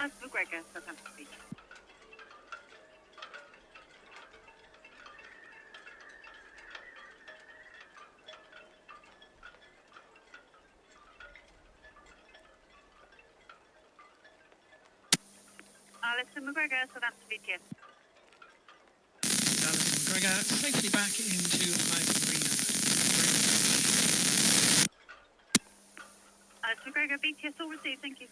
As McGregor, Southampton Beach. Alison McGregor, Southampton Beach. Alison McGregor, safely back into Life Marina. Alison McGregor, BTS all received, thank you.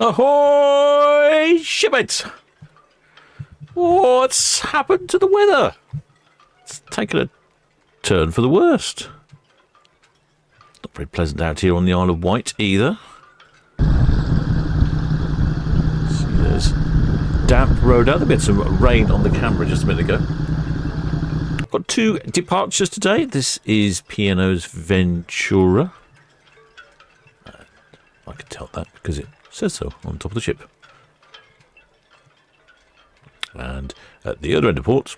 Ahoy, shipmates! What's happened to the weather? It's taken a turn for the worst. Not very pleasant out here on the Isle of Wight either. See, there's damp road out. There been some rain on the camera just a minute ago. Got two departures today. This is P&O's Ventura. I can tell that because it says so on top of the ship. And at the other end of port,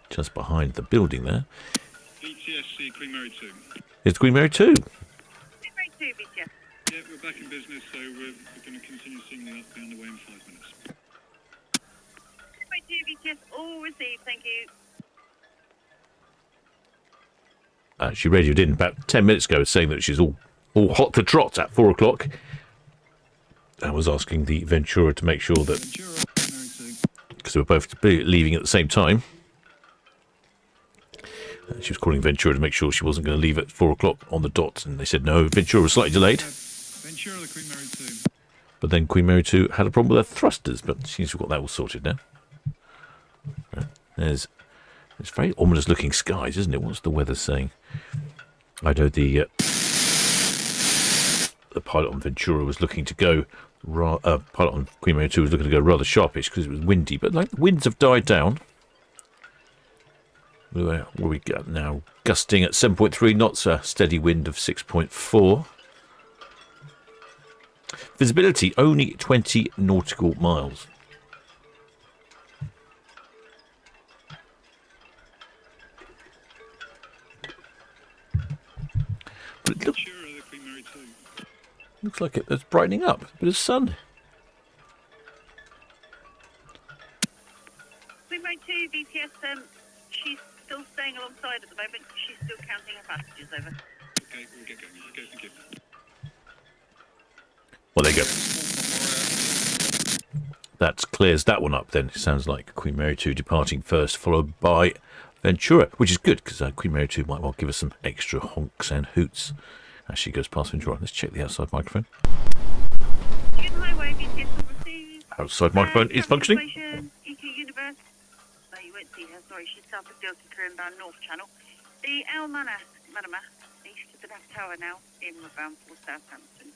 just behind the building there, BTSC Queen Mary 2. is Queen Mary 2. Queen Mary 2, BTS. Yeah, we're back in business, so we're going to continue seeing that be on the way in 5 minutes. Queen Mary 2, BTS all received, thank you. She radioed in about 10 minutes ago saying that she's all hot to trot at 4 o'clock. I was asking the Ventura to make sure that, Ventura, Queen Mary 2. because they were both leaving at the same time, she was calling Ventura to make sure she wasn't going to leave at 4 o'clock on the dot, and they said no, Ventura was slightly delayed. Ventura, the Queen Mary 2. But then Queen Mary 2 had a problem with her thrusters, but she's got that all sorted now. It's very ominous looking skies, isn't it? What's the weather saying? I know the pilot on Ventura was looking to go, pilot on Queen Mary 2 was looking to go rather sharpish because it was windy, but like the winds have died down. Where we got now? Gusting at 7.3 knots, a steady wind of 6.4. Visibility only 20 nautical miles. But it Ventura, the Queen Mary 2. looks like it's brightening up. A bit of sun. Queen Mary 2, BTS, she's still staying alongside at the moment. She's still counting her passengers over. Okay, we'll get going. Okay, thank you. Well, there you go. That clears that one up then. It sounds like Queen Mary 2 departing first, followed by Ventura, which is good because Queen Mary 2 might well give us some extra honks and hoots as she goes past Ventura. Let's check the outside microphone. Highway, BTS will receive. Outside microphone is functioning. EQ Universe. No, you won't see her. Sorry, she's south of Dilton Crew and bound North Channel. The El Manor, east of the Bath Tower now, inward bound for Southampton.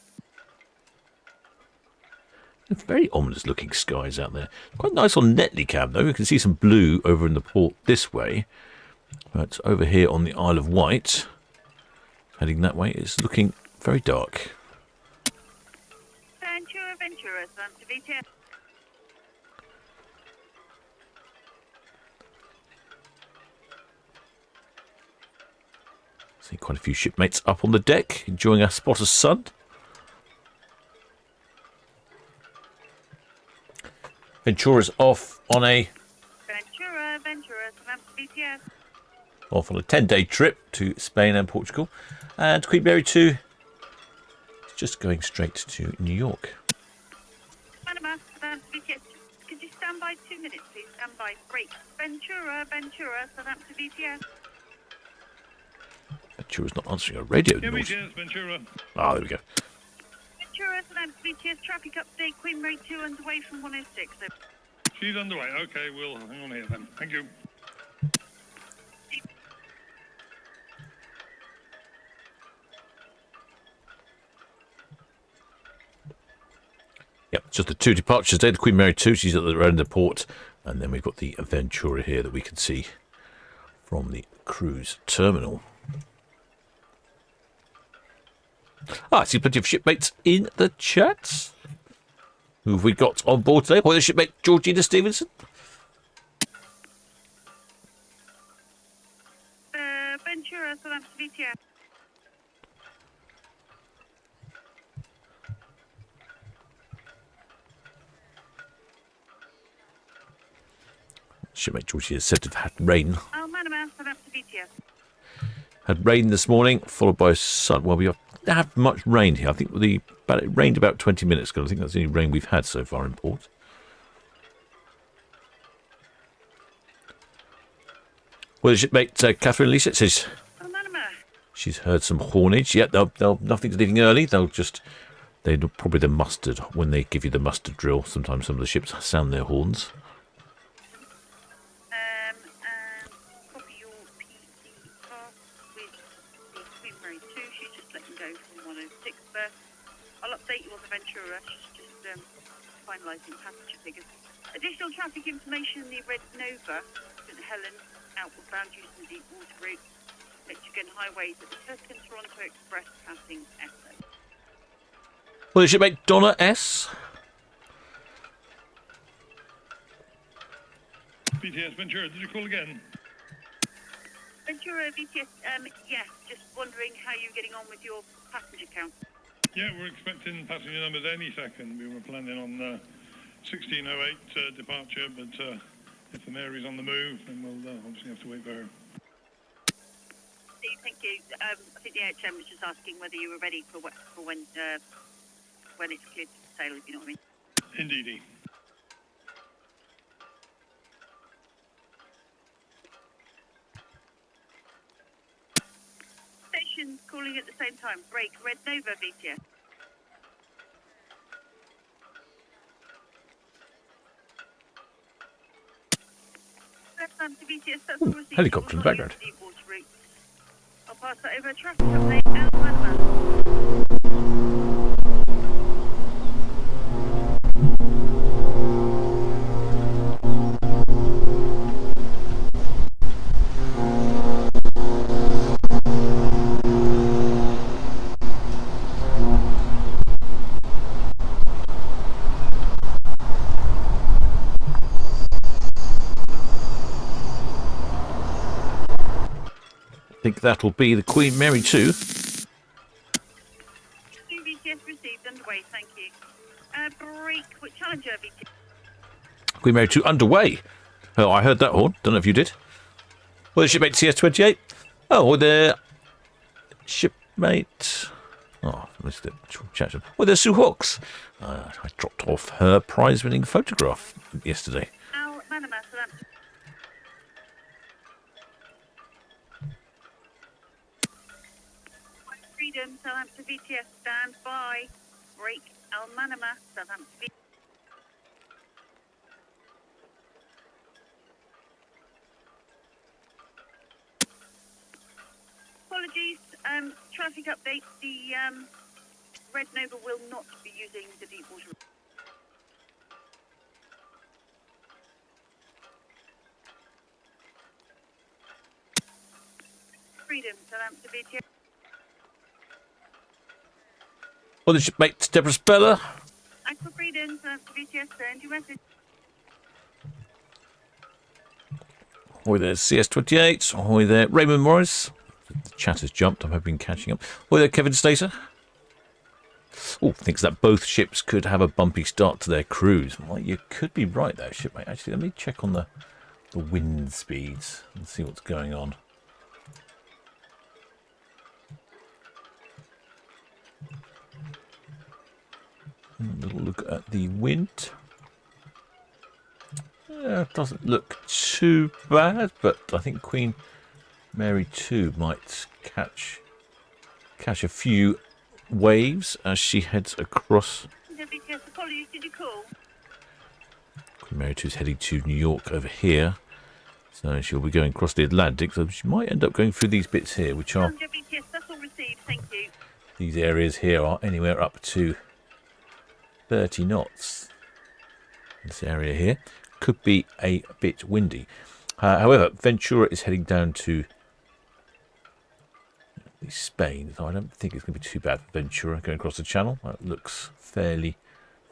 Very ominous looking skies out there. Quite nice on Netley Cam though. You can see some blue over in the port this way. But over here on the Isle of Wight, heading that way, it's looking very dark. Ventura, son to BTS. See quite a few shipmates up on the deck, enjoying a spot of sun. Ventura's off on a Ventura, Southampton BTS. Off on a 10-day trip to Spain and Portugal, and Queen Mary 2 is just going straight to New York. Panama, Southampton BTS. Could you stand by 2 minutes, please? Stand by. Break. Ventura, Southampton BTS. Ventura's not answering a radio. Yeah, BTS, Ventura. Ah, there we go. Ventura, Southampton BTS. Traffic update. Queen Mary 2 underway from 106. She's underway. Okay, we'll hang on here then. Thank you. Yep, just the two departures there. The Queen Mary 2, she's at the end of the port. And then we've got the Ventura here that we can see from the cruise terminal. I see plenty of shipmates in the chat. Who have we got on board today? Well, the shipmate Georgina Stevenson. Ventura, Southampton, VTF. Shipmate Georgina said to have had rain. Oh, Manama, Southampton, VTF. Had rain this morning, followed by sun. Well, we don't have much rain here. I think it rained about 20 minutes ago. I think that's the only rain we've had so far in port. Well, the shipmate Catherine Lisa says she's heard some hornage. Yeah, nothing's leaving early. They'll probably the mustard when they give you the mustard drill. Sometimes some of the ships sound their horns. And copy your PC pass with the Queen Mary 2. She's just letting go from 106 berth. I'll update you on the Ventura. She's just finalising passenger figures. Additional traffic information: the Red Nova, St Helens, outward bound using the deep water route. Michigan highways at the Tuscan Toronto Express passing Esso. Well, the shipmate Donna S. BTS Ventura, did you call again? Ventura, VTS, yes, just wondering how you're getting on with your passenger count. Yeah, we're expecting passenger numbers any second. We were planning on 1608 departure, but if the Mary's on the move, then we'll obviously have to wait for her. Thank you. I think the HM was just asking whether you were ready for when it's cleared to sail, if you know what I mean. Indeedy. Stations calling at the same time. Break, Red Nova, VTS. Helicopter in the background. I'll pass that over. Traffic update, Manama. I think that'll be the Queen Mary 2. VTS received, underway, thank you. Break with Challenger, VTS. Queen Mary 2 underway. Oh, I heard that horn. Don't know if you did. Well, the shipmate CS28. Oh, well, the shipmate... Oh, I missed it. Well, there's Sue Hawks. I dropped off her prize-winning photograph yesterday. Al Manama, Southampton. Freedom, Southampton VTS, stand by. Break, Al Manama, Southampton VTS. Apologies, traffic update. The Red Nova will not be using the deep water. Freedom, Southampton VTS. Well, the shipmate Deborah Speller. Aqua Freedom, Southampton VTS, send your message. Ahoy there, CS28. Ahoy there, Raymond Morris. The chat has jumped. I'm hoping catching up. Ahoy there, Kevin Stater. Oh, thinks that both ships could have a bumpy start to their cruise. Well, you could be right there, shipmate. Actually, let me check on the wind speeds and see what's going on. A little look at the wind. It doesn't look too bad, but I think Queen Mary 2 might catch a few waves as she heads across. VTS, apologies, did you call? Queen Mary 2 is heading to New York over here. So she'll be going across the Atlantic. So she might end up going through these bits here, which are... Yes, that's all received, thank you. These areas here are anywhere up to 30 knots. This area here could be a bit windy. However, Ventura is heading down to Spain, so I don't think it's going to be too bad for Ventura going across the channel. It looks fairly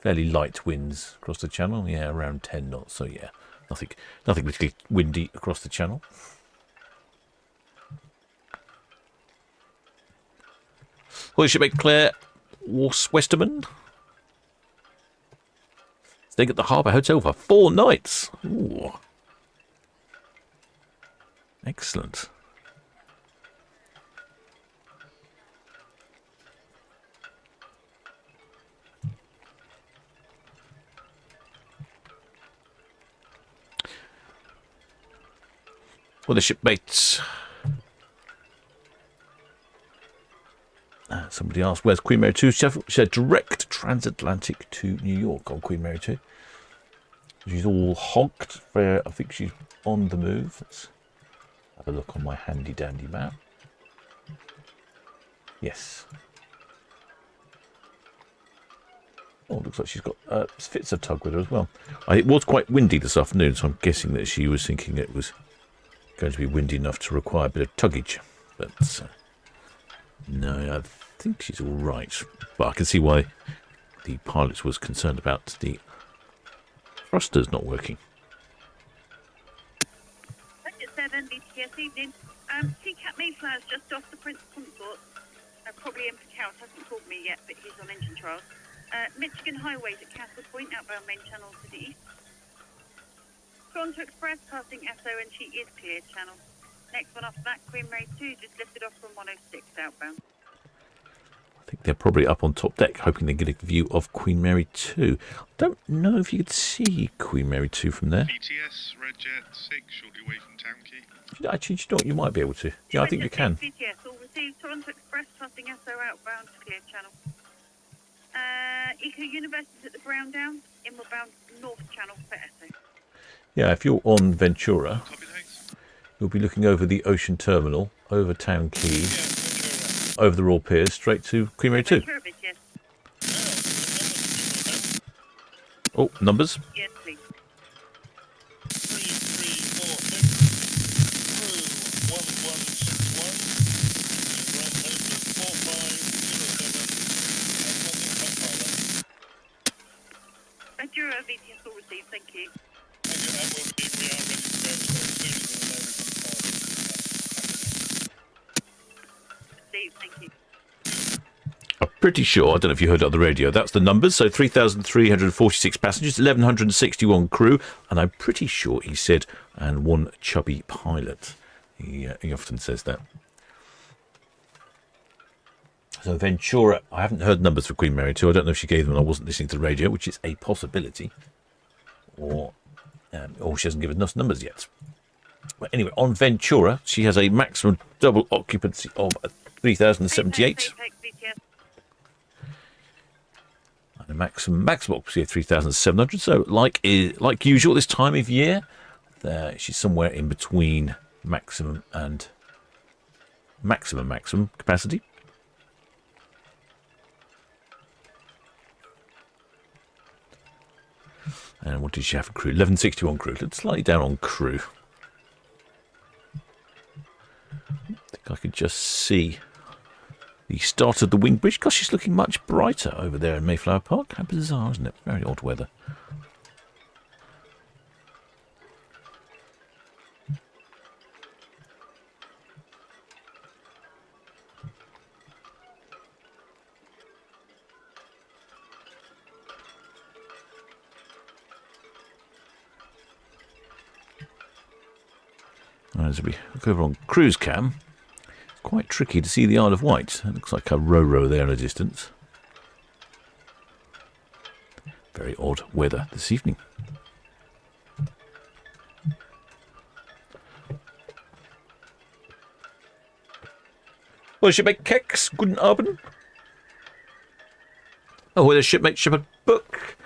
light winds across the channel. Yeah, around 10 knots. So yeah, nothing particularly windy across the channel. Holy ship, Claire Westerman. Staying at the Harbour Hotel for 4 nights. Ooh. Excellent. Well, the shipmates. Somebody asked, where's Queen Mary 2? She said direct transatlantic to New York on Queen Mary 2. She's all honked. I think she's on the move. Let's have a look on my handy dandy map. Yes. Oh, looks like she's got fits a tug with her as well. It was quite windy this afternoon, so I'm guessing that she was thinking it was going to be windy enough to require a bit of tuggage. But no, I think she's all right. But I can see why the pilot was concerned about the thrusters not working. 7 BTS evening. T-Cat Mayflower's just off the Prince Consort. Probably in Picard, hasn't called me yet, but he's on engine trials. Michigan Highways at Castle Point, outbound main channel to the east. Toronto Express passing SO and she is clear channel. Next one after that, Queen Mary 2 just lifted off from 106 outbound. I think they're probably up on top deck, hoping they get a view of Queen Mary 2. Don't know if you could see Queen Mary 2 from there. BTS, Red Jet 6, shortly away from Town Quay. Actually, you know what? You might be able to. Yeah, I think you can. BTS, all received. Toronto Express passing SO outbound to clear channel. Eco University's at the Brown Down, inward bound north channel for SO. Yeah, if you're on Ventura, you'll be looking over the ocean terminal, over Town Quay, over the Royal Piers, straight to Queen Mary 2. Oh, numbers? Yes, please. 3345, Ventura, VTS all received, thank you. Thank you. I'm pretty sure, I don't know if you heard it on the radio, that's the numbers. So 3,346 passengers, 1,161 crew, and I'm pretty sure he said, and 1 chubby pilot. He often says that. So Ventura, I haven't heard numbers for Queen Mary 2. I don't know if she gave them when I wasn't listening to the radio, which is a possibility. Or she hasn't given us numbers yet. But anyway, on Ventura, she has a maximum double occupancy of 3,078. And a maximum occupancy of 3,700. So, like usual this time of year, she's somewhere in between maximum and maximum capacity. And what did she have for crew? 1161 crew. It's slightly down on crew. I think I could just see the start of the wing bridge. Gosh, she's looking much brighter over there in Mayflower Park. How bizarre, isn't it? Very odd weather. As we look over on cruise cam, it's quite tricky to see the Isle of Wight. It looks like a row there in the distance. Very odd weather this evening. Well, shipmate Kex, guten Abend. Oh, well, shipmate Shepard Book.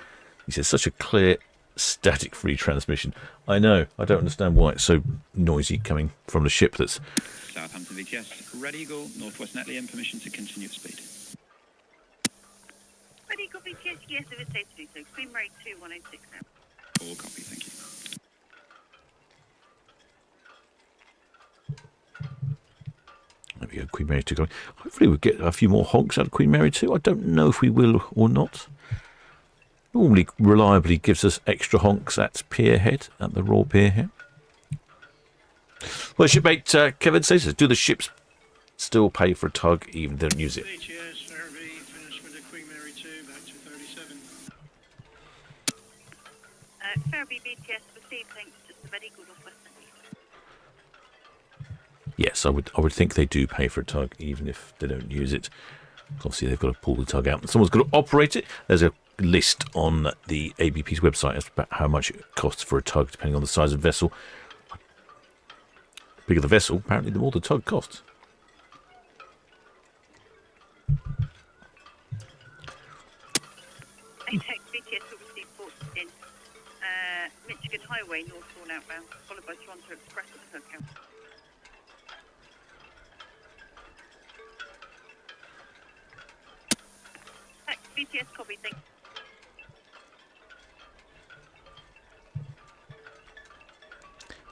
He says, such a clear static free transmission. I know. I don't understand why it's so noisy coming from the ship that's... Southampton VTS, ready, go, Northwest Netley, and permission to continue at speed. Ready, go BTS, yes, if it's safe to do so. Queen Mary 2106 now. All copy, thank you. There we go, Queen Mary 2 going. Hopefully we'll get a few more honks out of Queen Mary 2. I don't know if we will or not. Normally reliably gives us extra honks at Pierhead, at the Royal Pier here. Well, shipmate Kevin says, do the ships still pay for a tug even if they don't use it? BTS, Ferry, finished with the Queen Mary 2, back to 37. Ferry BTS, received, thanks, just a very good Northwest Netley. Yes, I would think they do pay for a tug even if they don't use it. Obviously, they've got to pull the tug out. Someone's got to operate it. There's a list on the ABP's website as about how much it costs for a tug, depending on the size of the vessel. The bigger the vessel, apparently, the more the tug costs. ATEX BTS will receive ports in Michigan Highway, North Thorn outbound, followed by Toronto Express at the hook out. BTS copy, thank you.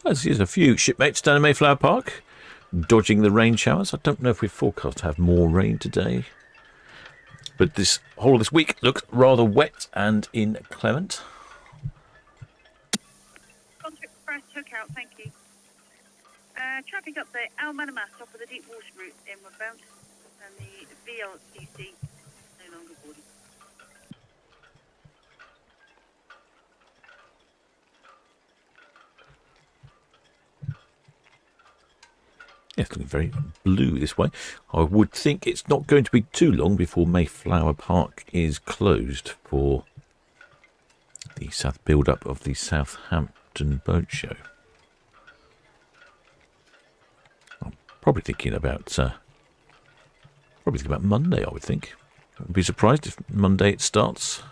There's a few shipmates down in Mayflower Park, dodging the rain showers. I don't know if we're forecast to have more rain today. But this whole of this week looks rather wet and inclement. Toronto Express hook out, thank you. Traffic up the Al Manamas off of the deep water route inward bound, and the VLCC no longer boarding. Yeah, it's looking very blue this way. I would think it's not going to be too long before Mayflower Park is closed for the south build-up of the Southampton boat show. I'm probably thinking about Monday, I would think. I wouldn't be surprised if Monday it starts.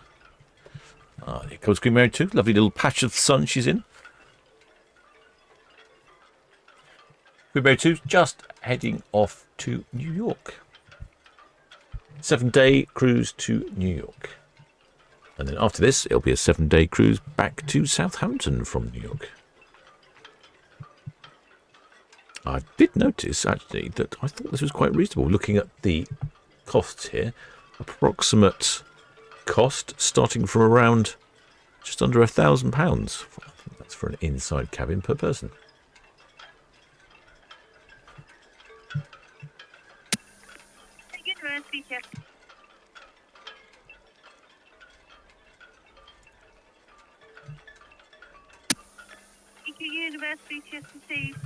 Here comes Queen Mary 2. Lovely little patch of sun she's in. Queen Mary 2 just heading off to New York. 7-day cruise to New York. And then after this, it'll be a 7-day cruise back to Southampton from New York. I did notice, actually, that I thought this was quite reasonable. Looking at the costs here, approximate cost starting from around just under £1,000. I think that's for an inside cabin per person. BTS. EQ Universe BTS received.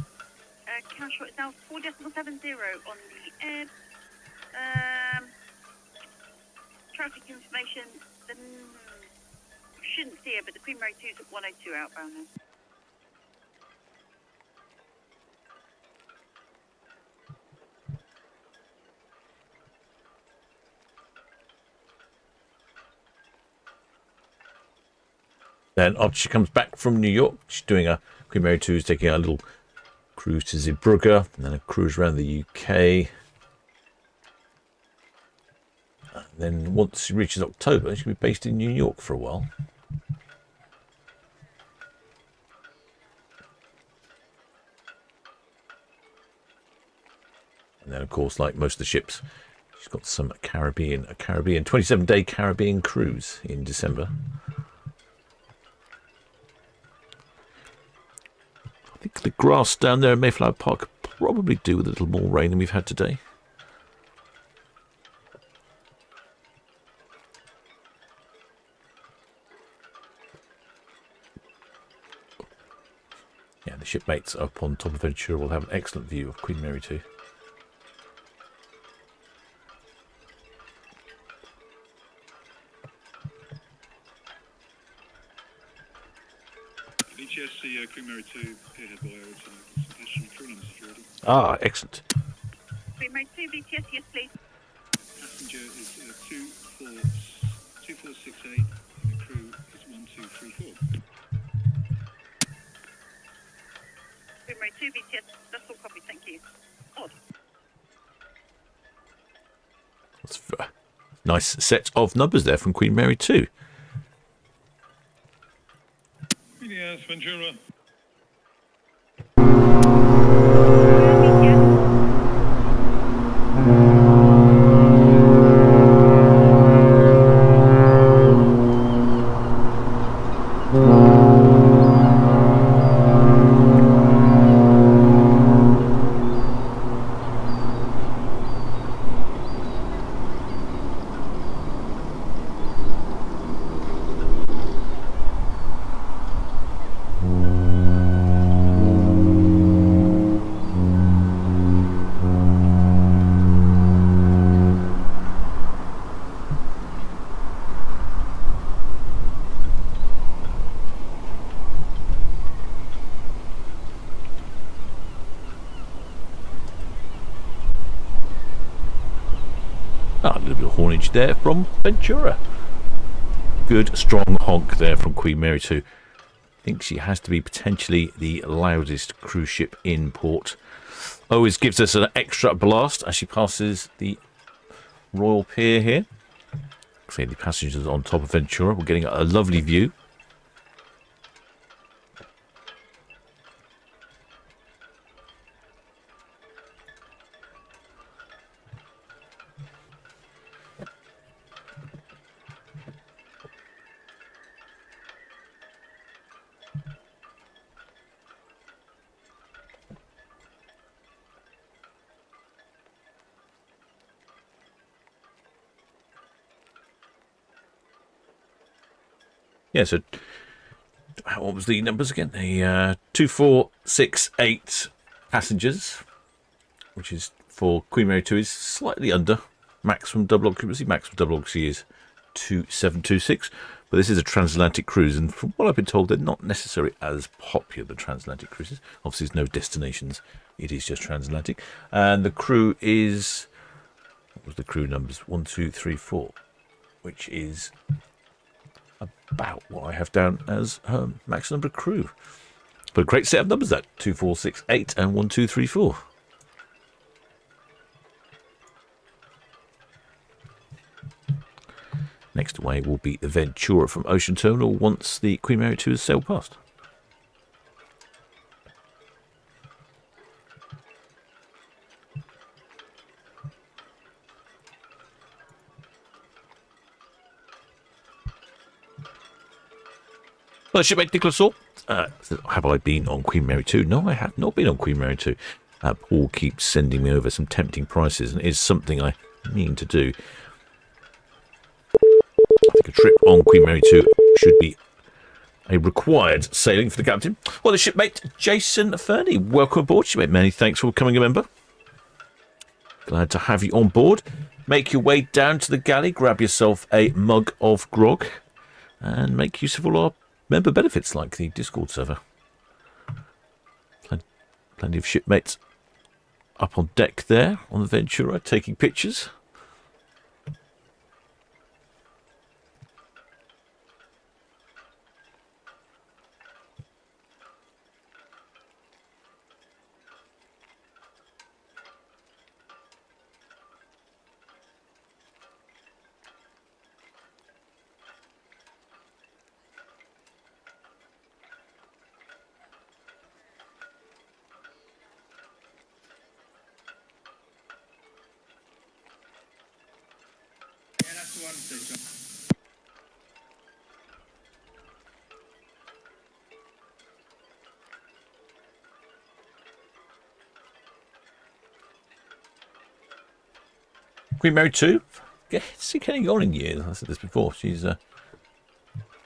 Cash is now 4.70 on the air. Traffic information. Shouldn't see it, but the Queen Mary 2 is at 102 outbound now. Then after she comes back from New York, she's doing a Queen Mary 2 is taking a little cruise to Zeebrugge, and then a cruise around the UK. And then once she reaches October, she'll be based in New York for a while. And then, of course, like most of the ships, she's got some a Caribbean 27-day Caribbean cruise in December. I think the grass down there in Mayflower Park could probably do with a little more rain than we've had today. Yeah, the shipmates up on top of Ventura will have an excellent view of Queen Mary 2. HSC Queen Mary 2, Pierhead Boy, passenger crew number security. Ah, excellent. Queen Mary 2 BTS, yes please. Passenger is 2468 and the crew is 1234. Nice set of numbers there from Queen Mary 2. Yes, Ventura. A little bit of hornage there from Ventura. Good strong honk there from Queen Mary 2. I think she has to be potentially the loudest cruise ship in port. Always gives us an extra blast as she passes the Royal Pier here. See the passengers on top of Ventura. We're getting a lovely view. Yeah, so what was the numbers again? The 2468 passengers, which is for Queen Mary 2 is slightly under maximum double occupancy. Maximum double occupancy is 2726, but this is a transatlantic cruise, and from what I've been told, they're not necessarily as popular, the transatlantic cruises. Obviously, there's no destinations. It is just transatlantic. And the crew is, what was the crew numbers? 1, 2, 3, 4, which is about what I have down as max number of crew. But a great set of numbers, that 2, 4, 6, 8 and 1, 2, 3, 4. Next away will be the Ventura from Ocean Terminal once the Queen Mary 2 has sailed past. Well, shipmate Nicholas Saw, have I been on Queen Mary 2? No, I have not been on Queen Mary 2. Paul keeps sending me over some tempting prices, and it is something I mean to do. I think a trip on Queen Mary 2 should be a required sailing for the captain. Well, the shipmate Jason Fernie, welcome aboard. Shipmate, many thanks for becoming a member. Glad to have you on board. Make your way down to the galley, grab yourself a mug of grog, and make use of all our member benefits like the Discord server. Plenty of shipmates up on deck there on the Ventura taking pictures. Queen Mary 2, getting on in years. I said this before. She's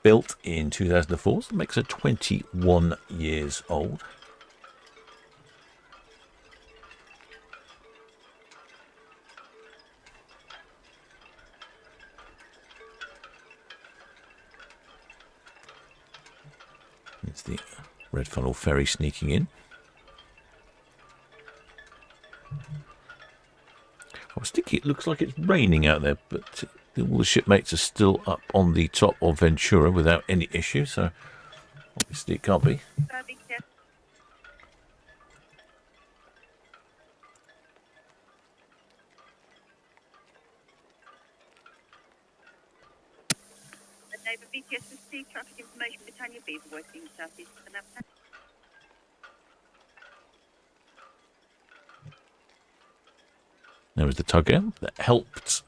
built in 2004, so that makes her 21 years old. It's the Red Funnel ferry sneaking in. I was thinking it looks like it's raining out there, but all the shipmates are still up on the top of Ventura without any issue, so obviously it can't be. Received traffic information, Britannia Beaver working southeast of the Nav. There was the tugger that helped,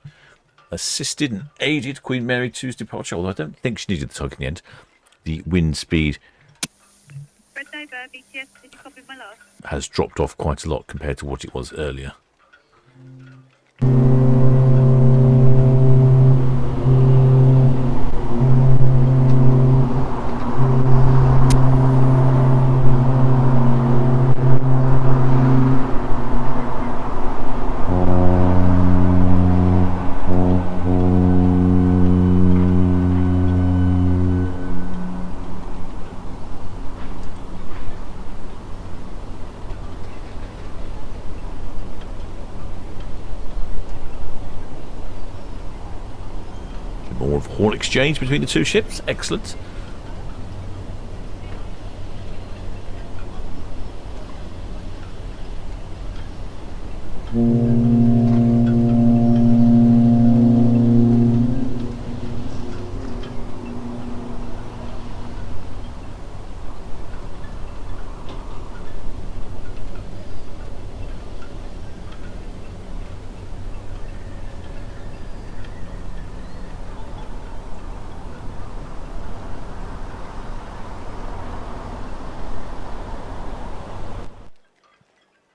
assisted and aided Queen Mary 2's departure, although I don't think she needed the tug in the end. The wind speed Red Nova, VTS, did you copy my last? has dropped off quite a lot compared to what it was earlier. More of haul exchange between the two ships. Excellent.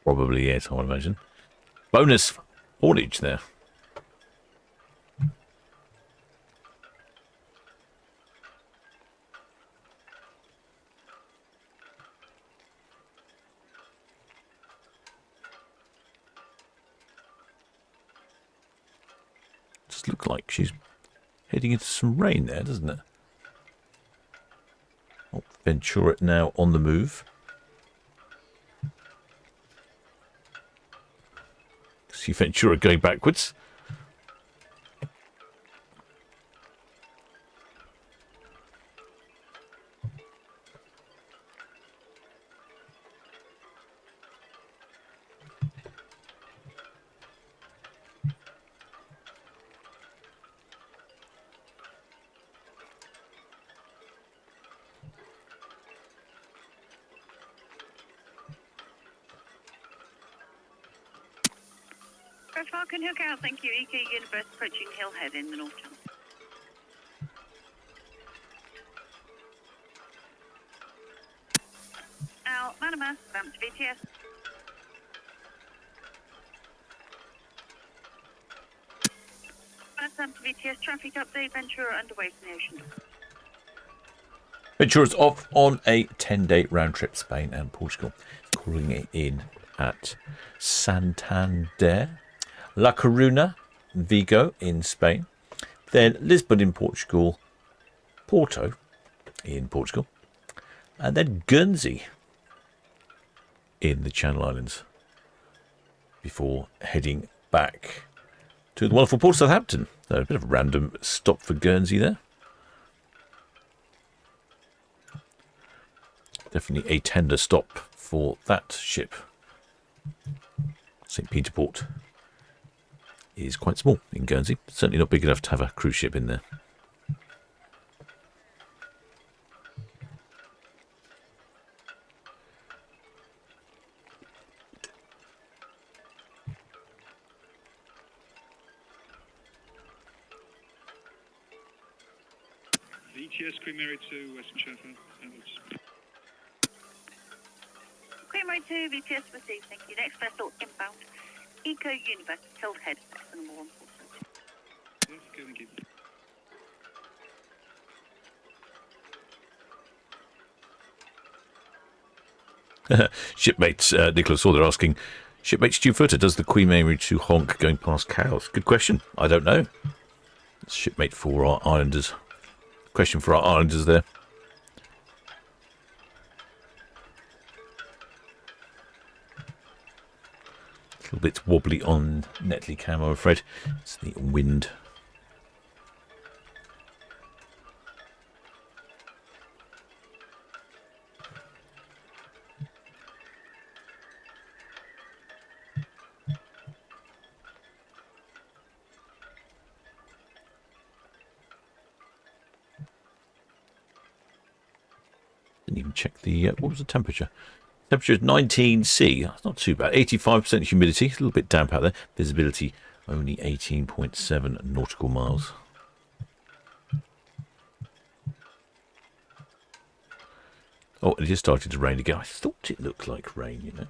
Probably, yes, I would imagine. Bonus haulage there. Just look like she's heading into some rain there, doesn't it? Oh, Ventura now on the move. See Ventura going backwards. Red Falcon, hook out, thank you. EK Universe approaching Hillhead in the North Channel. Al Manama, Southampton VTS. Southampton VTS traffic update, Ventura underway from the ocean. Ventura's off on a 10-day round trip, Spain and Portugal. Calling it in at Santander, La Coruña, Vigo in Spain, then Lisbon in Portugal, Porto in Portugal, and then Guernsey in the Channel Islands before heading back to the wonderful port of Southampton. So a bit of a random stop for Guernsey there. Definitely a tender stop for that ship. St. Peter Port is quite small in Guernsey. Certainly not big enough to have a cruise ship in there. VTS Queen Mary 2, Western Sheffield. Queen Mary 2, VTS received, thank you. Next vessel inbound. Eco Universe, Hillhead, that's number 1. Thank you. Shipmates, Nicholas Saw, they're asking, shipmate Stu Footer, does the Queen Mary 2 honk going past cows? Good question. I don't know. It's shipmate for our islanders. Question for our islanders there. A little bit wobbly on Netley cam, I'm afraid. It's the wind. Didn't even check the, what was the temperature? Temperature is 19°C. That's not too bad. 85% humidity. It's a little bit damp out there. Visibility only 18.7 nautical miles. Oh, it just started to rain again. I thought it looked like rain, you know.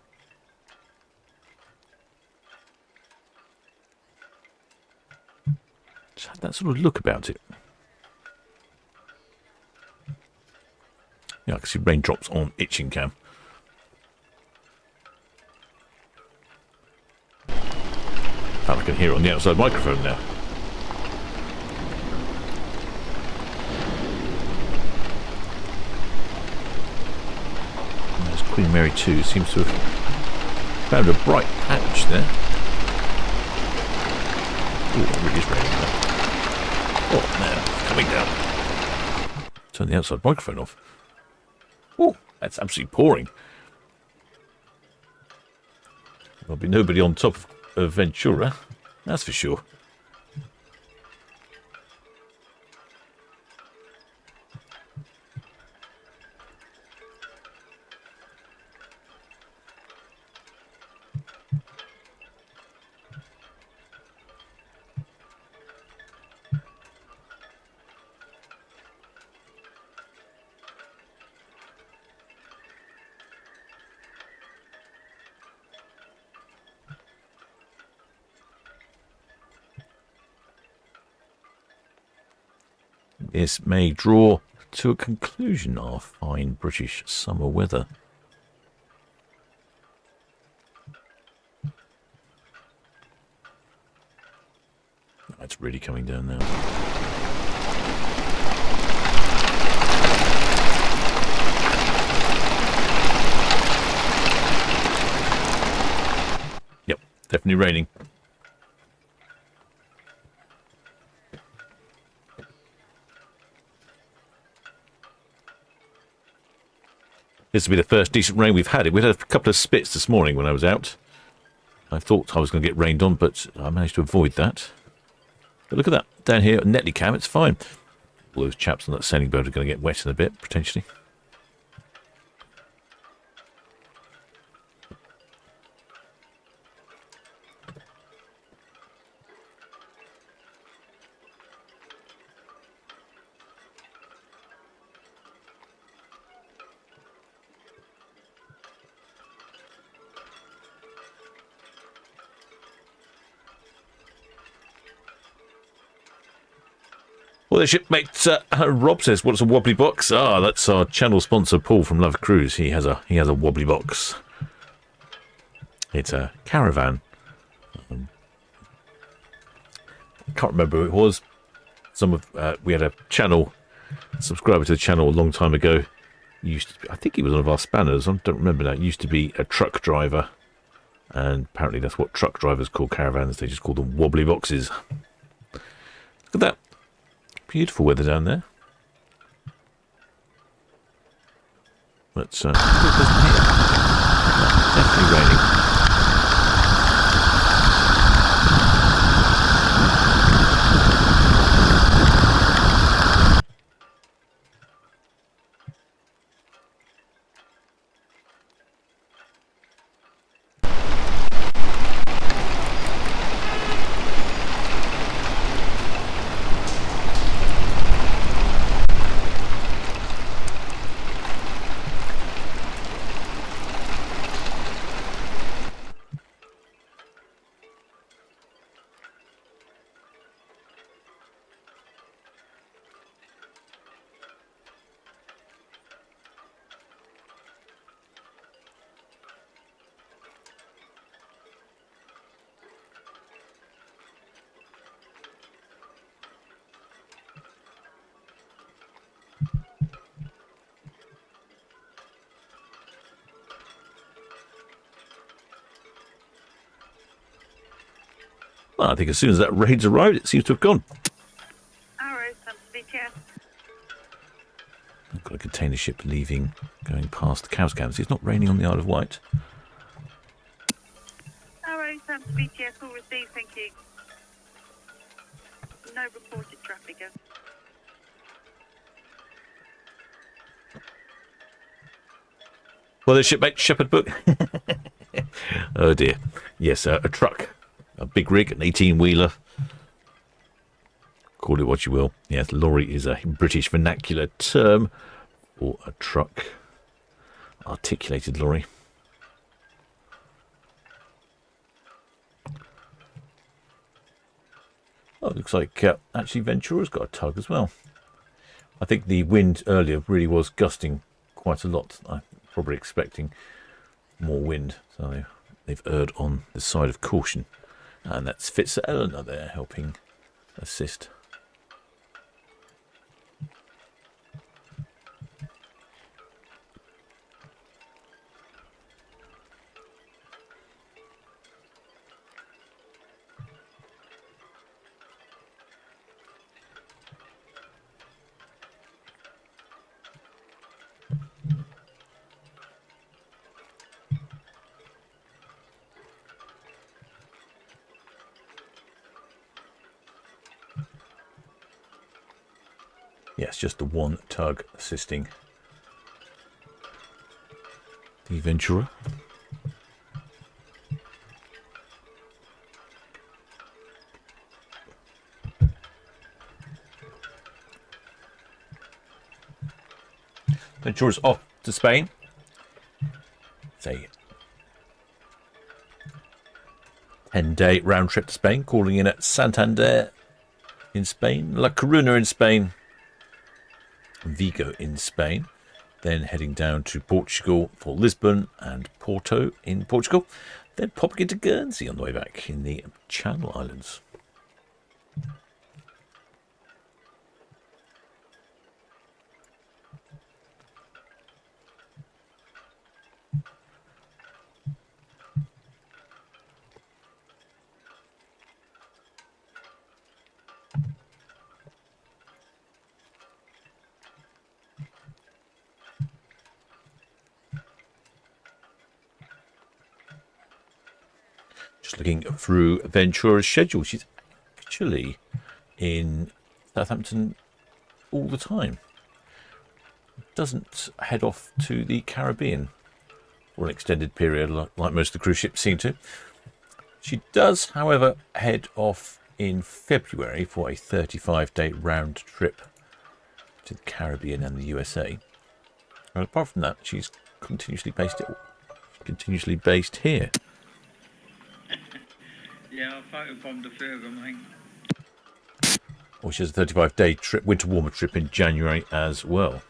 Just had that sort of look about it. Yeah, I can see raindrops on itching cam. In fact, I can hear it on the outside microphone now. And there's Queen Mary 2 seems to have found a bright patch there. Oh, it really is raining now. Oh, man, it's coming down. Turn the outside microphone off. Oh, that's absolutely pouring. There'll be nobody on top of Ventura, that's for sure. This may draw to a conclusion our fine British summer weather. It's really coming down now. Yep, definitely raining. This will be the first decent rain we've had. We had a couple of spits this morning when I was out. I thought I was going to get rained on, but I managed to avoid that. But look at that. Down here at Netley Cam, it's fine. All those chaps on that sailing boat are going to get wet in a bit, potentially. Well, the shipmate Rob says, "What's a wobbly box?" Ah, that's our channel sponsor Paul from Love Cruise. He has a wobbly box. It's a caravan. I can't remember who it was. We had a channel subscriber to the channel a long time ago. I think he was one of our spanners. I don't remember now. He used to be a truck driver, and apparently that's what truck drivers call caravans. They just call them wobbly boxes. Look at that. Beautiful weather down there. But definitely raining. Well, I think as soon as that rain's arrived, it seems to have gone. Arrows, BTS. I've got a container ship leaving, going past the Cow's Camp. It's not raining on the Isle of Wight. Arrows, BTS, all received, thank you. No reported traffic. Well, the shipmate shepherd book. Oh dear. Yes, a truck, a big rig, an 18-wheeler. Call it what you will. Yes, lorry is a British vernacular term for a truck. Articulated lorry. Oh, it looks like actually Ventura's got a tug as well. I think the wind earlier really was gusting quite a lot. I'm probably expecting more wind, so they've erred on the side of caution. And that's Fitzer Eleanor there helping assist. Yes, just the one tug assisting the Ventura. Ventura's off to Spain. It's a 10-day round trip to Spain, calling in at Santander in Spain, La Coruna in Spain, Vigo in Spain, then heading down to Portugal for Lisbon and Porto in Portugal, then popping into Guernsey on the way back in the Channel Islands. Just looking through Ventura's schedule, she's actually in Southampton all the time. Doesn't head off to the Caribbean for an extended period like most of the cruise ships seem to. She does, however, head off in February for a 35-day round trip to the Caribbean and the USA. And apart from that, she's continuously based here. Yeah, I photobombed a few of them, I think. Or she has a 35-day trip, winter warmer trip in January as well.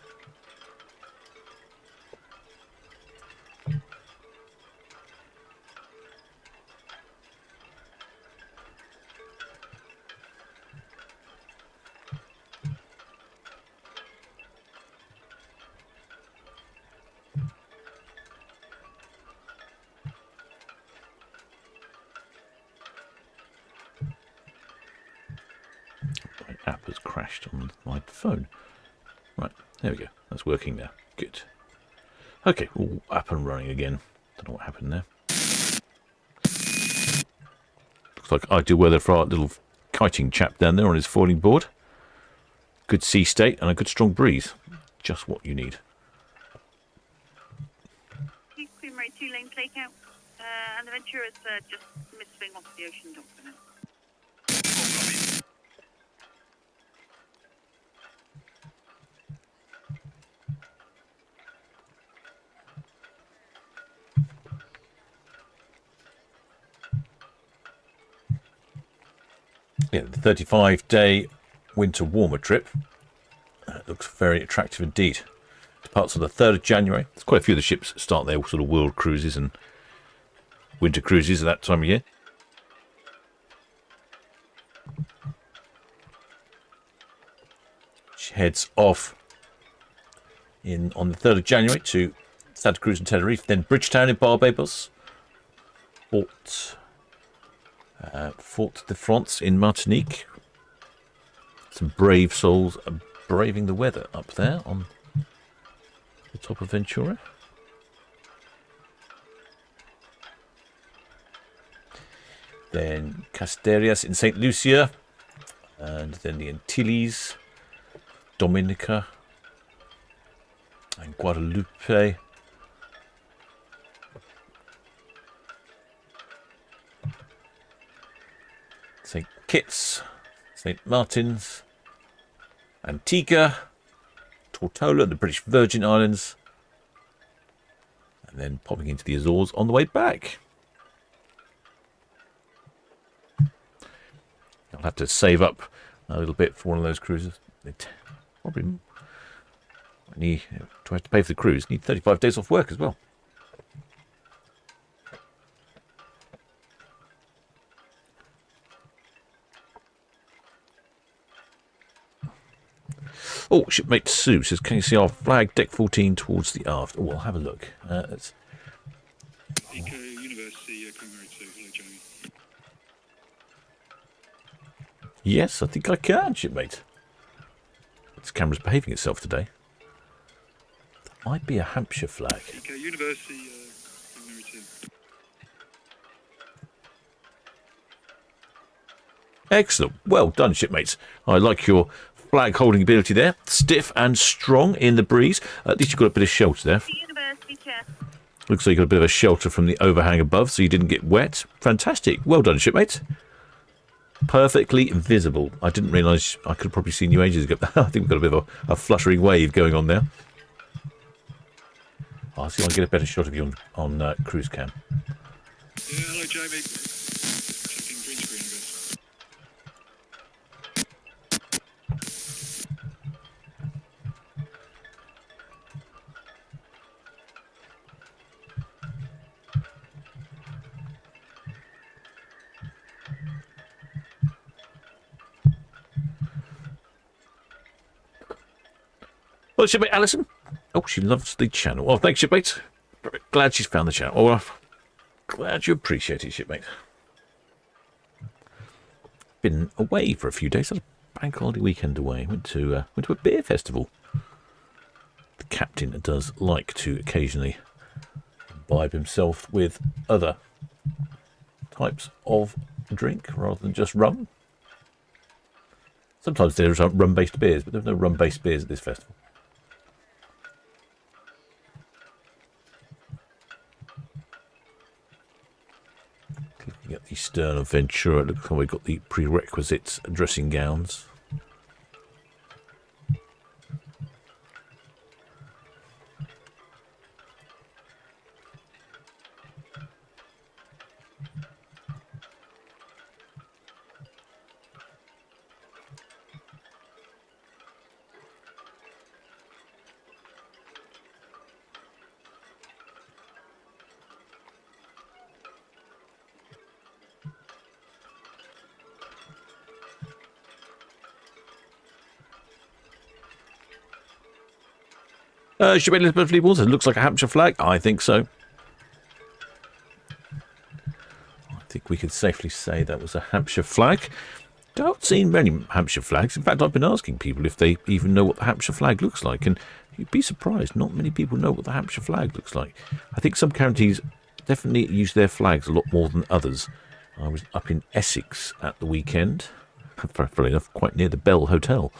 My app has crashed on my phone. Right, there we go. That's working now. Good. Okay, all up and running again. Don't know what happened there. Looks like ideal weather for our little kiting chap down there on his foiling board. Good sea state and a good strong breeze. Just what you need. Queen Mary 2-lane takeout, and the Ventura's just mid-swing off the ocean dock for now. Yeah, the 35-day winter warmer trip looks very attractive indeed. Departs on the 3rd of January. There's quite a few of the ships start their sort of world cruises and winter cruises at that time of year. She heads off on the 3rd of January to Santa Cruz and Tenerife, then Bridgetown in Barbados, Fort de France in Martinique. Some brave souls are braving the weather up there on the top of Ventura. Then Casterias in St. Lucia, and then the Antilles, Dominica, and Guadalupe, Kitts, St. Martin's, Antigua, Tortola, the British Virgin Islands, and then popping into the Azores on the way back. I'll have to save up a little bit for one of those cruises. Probably need to have to pay for the cruise. Need 35 days off work as well. Oh, shipmate Sue says, can you see our flag, deck 14 towards the aft? Oh, I'll have a look. Eco University, Primary 2. Hello, Jamie. Yes, I think I can, shipmate. This camera's behaving itself today. That might be a Hampshire flag. Eco University, Primary 2. Excellent. Well done, shipmates. I like your flag holding ability there. Stiff and strong in the breeze. At least you've got a bit of shelter there. University chair. Looks like you got a bit of a shelter from the overhang above, so you didn't get wet. Fantastic. Well done, shipmate. Perfectly visible. I didn't realise I could have probably seen you ages ago. I think we've got a bit of a fluttering wave going on there. I'll see if I can get a better shot of you on cruise cam. Yeah, hello, Jamie. Checking green screen, I guess. Well, shipmate Alison. Oh, she loves the channel. Oh, thanks, shipmate. Very glad she's found the channel. Oh, glad you appreciate it, shipmate. Been away for a few days. Had a bank holiday weekend away. Went to a beer festival. The captain does like to occasionally imbibe himself with other types of drink rather than just rum. Sometimes there's rum-based beers, but there's no rum-based beers at this festival. Looking at the stern of Ventura, it looks like we've got the prerequisites dressing gowns. Shipmate Elizabeth Lee Walton, looks like a Hampshire flag. I think so. I think we could safely say that was a Hampshire flag. Don't see many Hampshire flags. In fact, I've been asking people if they even know what the Hampshire flag looks like, and you'd be surprised. Not many people know what the Hampshire flag looks like. I think some counties definitely use their flags a lot more than others. I was up in Essex at the weekend, funnily enough, quite near the Bell Hotel.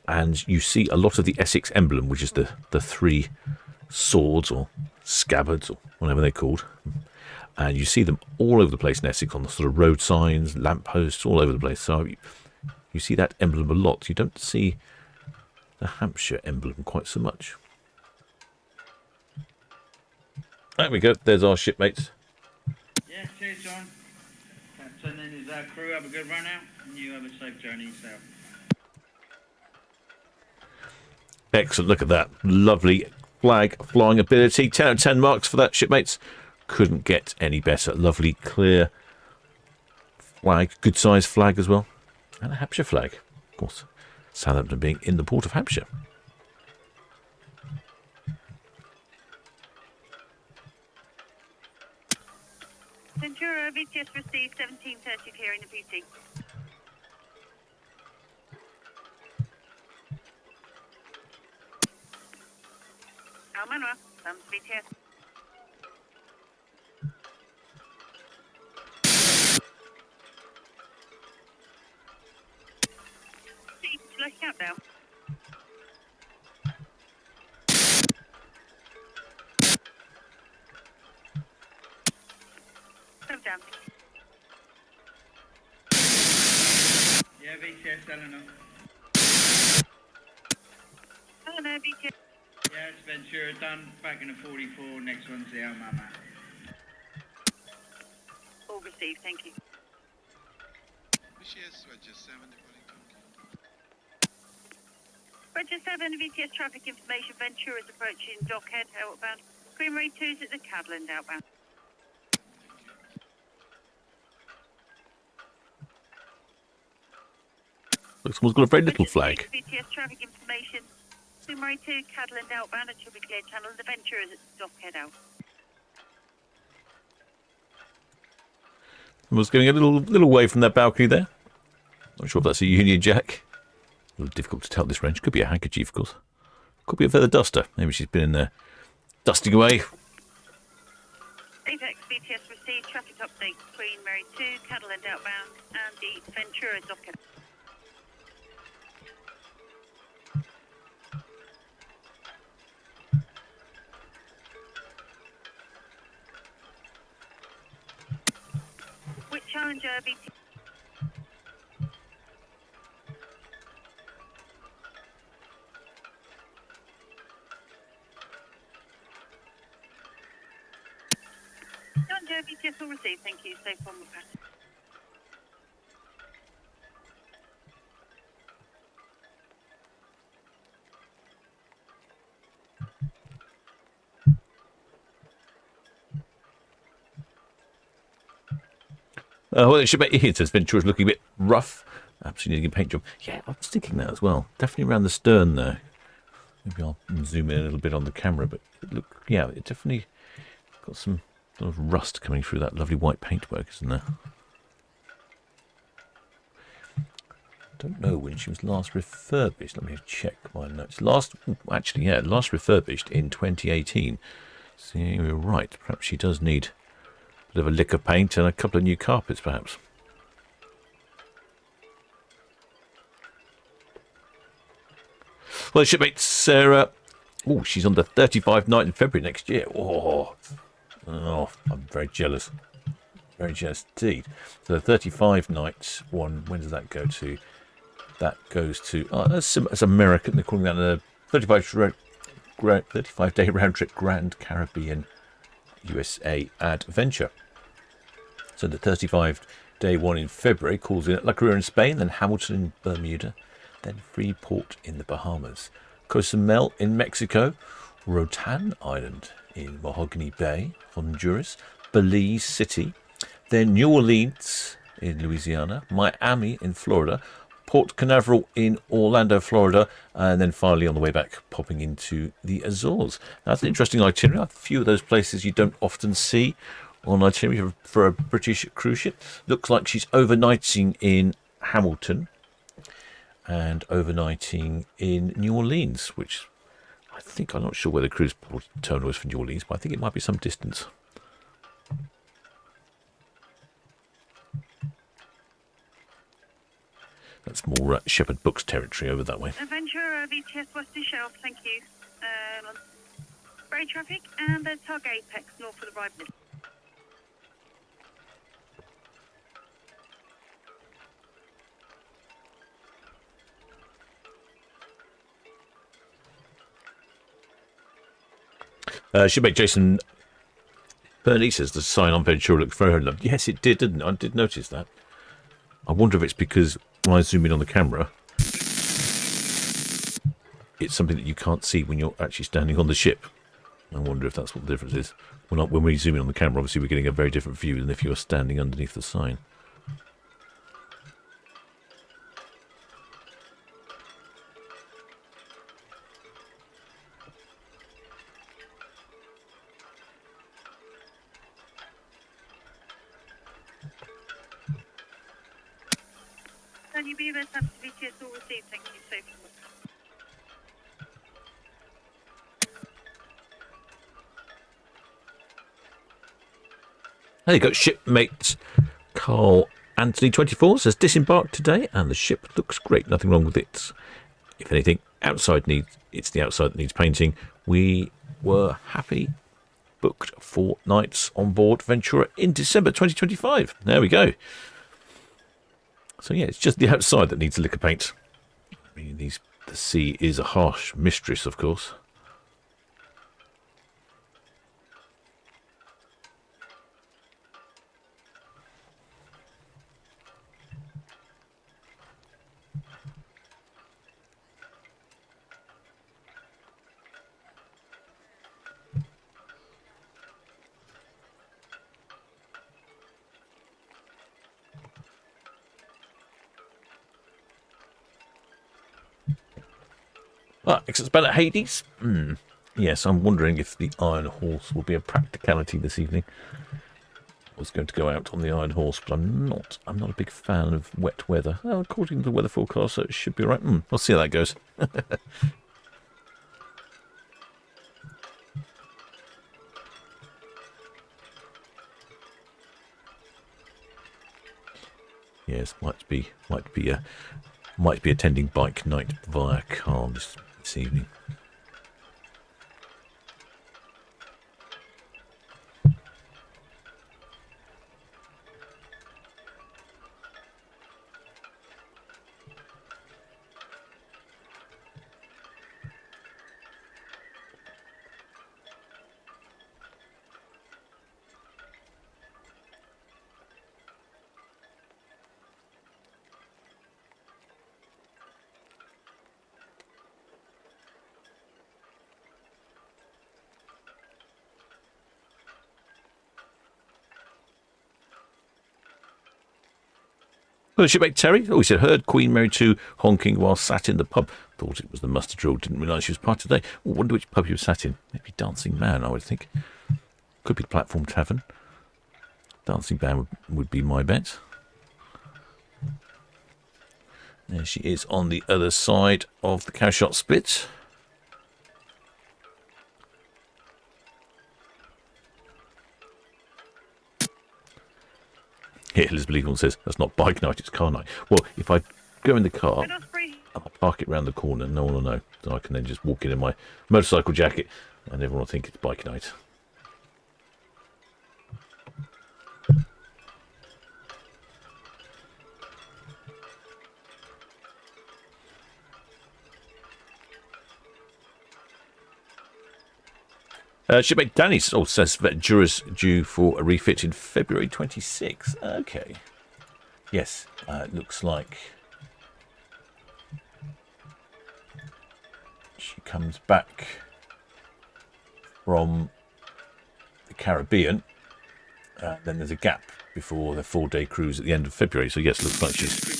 And you see a lot of the Essex emblem, which is the three swords or scabbards or whatever they're called. And you see them all over the place in Essex on the sort of road signs, lampposts, all over the place. So you see that emblem a lot. You don't see the Hampshire emblem quite so much. There we go. There's our shipmates. Yeah, cheers, John. Captain and his crew have a good run out, and you have a safe journey south. Excellent. Look at that. Lovely flag flying ability. 10 out of 10 marks for that, shipmates. Couldn't get any better. Lovely, clear flag. Good size flag as well. And a Hampshire flag. Of course, Southampton being in the port of Hampshire. Ventura, busiest received 17:30 here in the PT. Manuel, thumbs BTS. See, shall I count down? Put them down. Yeah, VTS, Eleanor. Hello, VTS. Yeah, it's Ventura done. Back in the 44. Next one's the Mama. All received, thank you. Busiest, Roger 7, departing Town Quay. Roger 7, VTS traffic information. Ventura is approaching Dockhead, outbound. Queen Ray 2's at the Cadland, outbound. Looks someone's got a very little Roger flag. 6, VTS traffic information. Queen Ray 2, Cadland, outbound. It should be clear channel. The Ventura is at Dockhead, out. Was going a little away from that balcony there. Not sure if that's a Union Jack. A little difficult to tell at this range. Could be a handkerchief, of course. Could be a feather duster. Maybe she's been in there dusting away. Apex VTS received traffic update. Queen Mary 2, Cadland outbound, and the Ventura Dockhead. Which Challenger VTS? Challenger VTS will receive, thank you. Safe on the path. Well, it should be here. It says Ventura's looking a bit rough. Absolutely needing a paint job. Yeah, I was thinking that as well. Definitely around the stern there. Maybe I'll zoom in a little bit on the camera, but it definitely got some sort of rust coming through that lovely white paintwork, isn't there? I don't know when she was last refurbished. Let me check my notes. Last refurbished in 2018. So you're right. Perhaps she does need a bit of a lick of paint and a couple of new carpets, perhaps. Well, shipmate Sarah. Oh, she's on the 35 night in February next year. Oh, I'm very jealous. Very jealous indeed. So the 35 nights one, when does that go to? That goes to, that's American. They're calling that a 35 day round trip Grand Caribbean USA adventure. So the 35-day one in February calls in at La Cruz in Spain, then Hamilton in Bermuda, then Freeport in the Bahamas, Cozumel in Mexico, Roatan Island in Mahogany Bay, Honduras, Belize City, then New Orleans in Louisiana, Miami in Florida, Port Canaveral in Orlando, Florida, and then finally on the way back popping into the Azores. Now, that's an interesting itinerary. A few of those places you don't often see on itinerary for a British cruise ship. Looks like she's overnighting in Hamilton and overnighting in New Orleans, which I think, I'm not sure where the cruise terminal is for New Orleans, but I think it might be some distance. That's more Shepherd Books territory over that way. Ventura VTS Western Shelf, thank you. Road traffic and the Tug Apex north of the ride list. Shipmate Jason Burnley says the sign on Ventura looked very lovely. Yes, it did, didn't it? I did notice that. I wonder if it's because when I zoom in on the camera, it's something that you can't see when you're actually standing on the ship. I wonder if that's what the difference is. When we zoom in on the camera, obviously we're getting a very different view than if you're standing underneath the sign. Can you be with VTS all received? Thank you. Safe on the path. There you go, shipmate Carl Anthony 24 says disembarked today and the ship looks great, nothing wrong with it. If anything, it's the outside that needs painting. We were happy, booked 4 nights on board Ventura in December 2025. There we go. So yeah, it's just the outside that needs a lick of paint. I mean, the sea is a harsh mistress, of course. Excellent spell at Hades. Yes, I'm wondering if the Iron Horse will be a practicality this evening. I was going to go out on the Iron Horse, but I'm not a big fan of wet weather. Well, according to the weather forecast, so it should be all right. We'll see how that goes. Yes, might be attending bike night via car this evening. Well, shipmate Terry, he said, heard Queen Mary 2 honking while sat in the pub. Thought it was the muster drill, didn't realise she was part of the day. Wonder which pub you sat in. Maybe Dancing Man, I would think. Could be the Platform Tavern. Dancing Man would be my bet. There she is on the other side of the cowshot split. Here, Elizabeth Eagle says, that's not bike night, it's car night. Well, if I go in the car, I'll park it round the corner, no one will know. So I can then just walk in my motorcycle jacket and everyone will think it's bike night. Shipmate Danny says Ventura's due for a refit in February 26. Okay. Yes, it looks like she comes back from the Caribbean. Then there's a gap before the 4-day cruise at the end of February. So yes, looks like she's...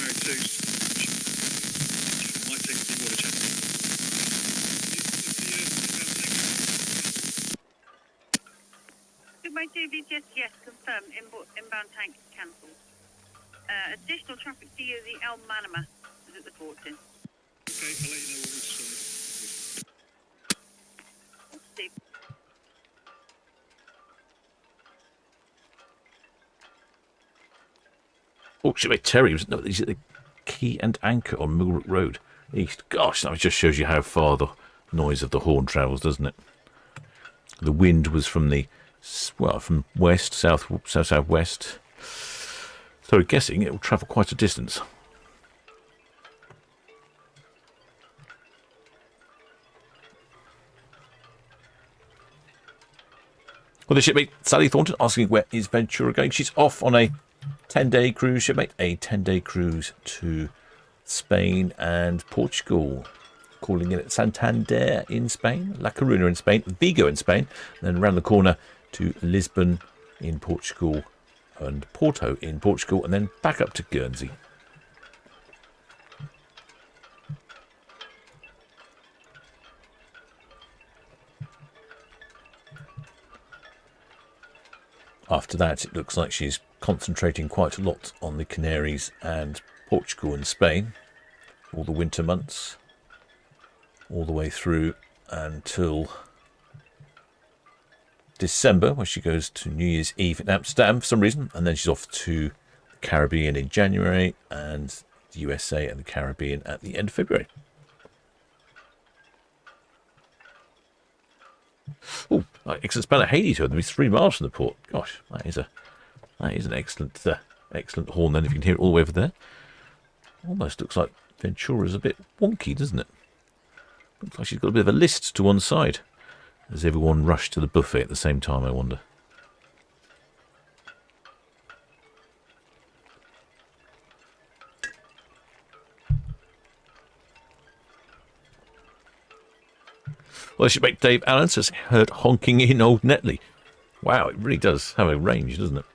Yes, confirmed. Inbound tank cancelled. Additional traffic via the El Manama is at the port in. Okay, I'll let you know what we decide. Steve. Oh, shipmate Terry, no, these are the Key and Anchor on Millbrook Road, East. Gosh, that just shows you how far the noise of the horn travels, doesn't it? The wind was from the from west, southwest. So guessing it will travel quite a distance. Well, the shipmate Sally Thornton asking where is Ventura going. She's off on a 10-day cruise, shipmate. A 10-day cruise to Spain and Portugal. Calling it at Santander in Spain, La Coruña in Spain, Vigo in Spain, and then around the corner to Lisbon in Portugal and Porto in Portugal, and then back up to Guernsey. After that, it looks like she's concentrating quite a lot on the Canaries and Portugal and Spain, all the winter months, all the way through until December, where she goes to New Year's Eve in Amsterdam for some reason, and then she's off to the Caribbean in January and the USA and the Caribbean at the end of February. Oh, excellent spell at Hades. There'll be 3 miles from the port. Gosh, that is an excellent horn. Then if you can hear it all the way over there. Almost looks like Ventura's a bit wonky, doesn't it? Looks like she's got a bit of a list to one side. As everyone rushed to the buffet at the same time, I wonder. Well, shipmate Dave Allen has heard honking in Old Netley. Wow, it really does have a range, doesn't it?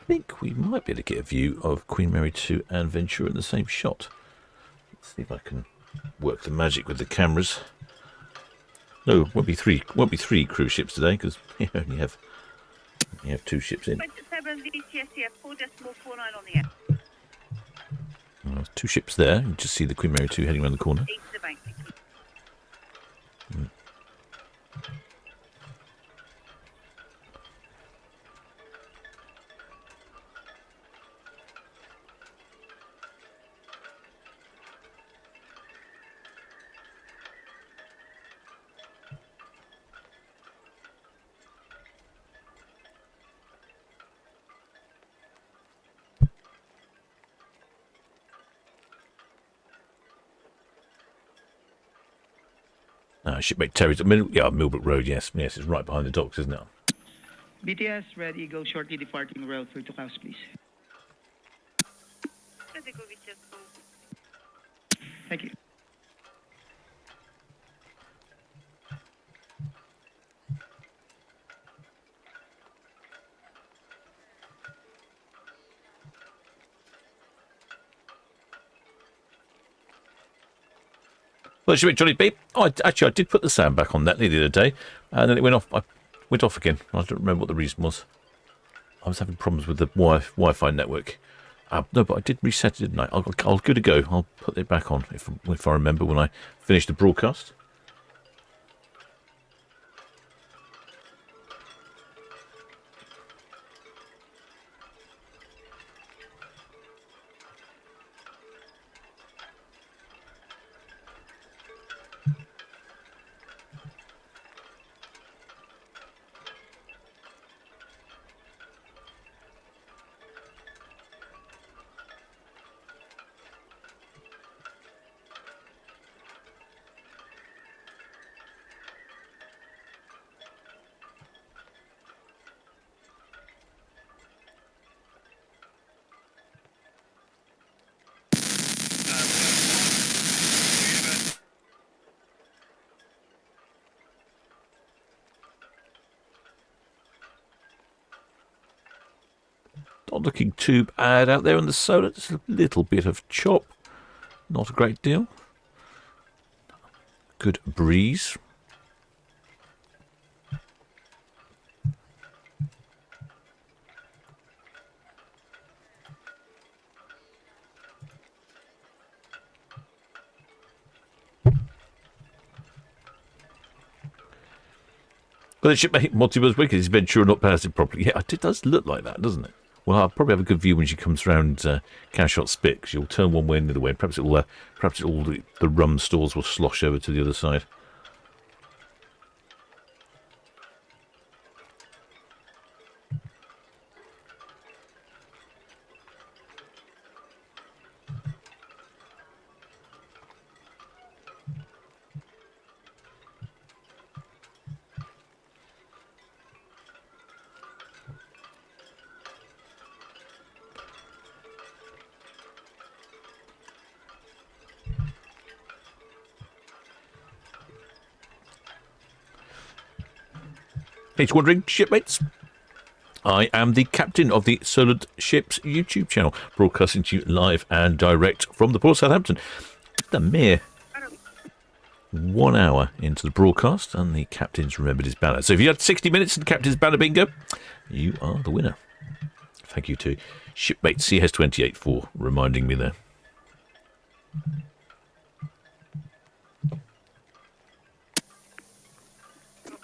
I think we might be able to get a view of Queen Mary 2 and Ventura in the same shot. Let's see if I can work the magic with the cameras. No, won't be three cruise ships today because we only have 2 ships in. 27 VTSCF 4.49 on the air. 2 ships there. You can just see the Queen Mary 2 heading around the corner. East of the bank. Shipmate Terry's Millbrook Road, yes, it's right behind the docks, isn't it? BTS, ready, go shortly departing route 3 to house, please. Ready, go VTS, go. Thank you. Well, shipmate Johnny B. I did put the sound back on that the other day, and then it went off. I went off again. I don't remember what the reason was. I was having problems with the Wi-Fi network. No, but I did reset it, didn't I? I'll good to go. I'll put it back on if I remember when I finish the broadcast. Not looking too bad out there on the Solent. Just a little bit of chop. Not a great deal. Good breeze. Well, the shipmate Monty wicked. Is Ventura not passing properly? Yeah, it does look like that, doesn't it? Well, I'll probably have a good view when she comes round Cashot Spit, because she'll turn one way and the other way. Perhaps all the rum stores will slosh over to the other side. In case you're wondering, shipmates, I am the captain of the Solent Ships YouTube channel, broadcasting to you live and direct from the port of Southampton. The mere 1 hour into the broadcast, and the captain's remembered his banner. So if you had 60 minutes in captain's banner bingo, you are the winner. Thank you to shipmate CS28 for reminding me there.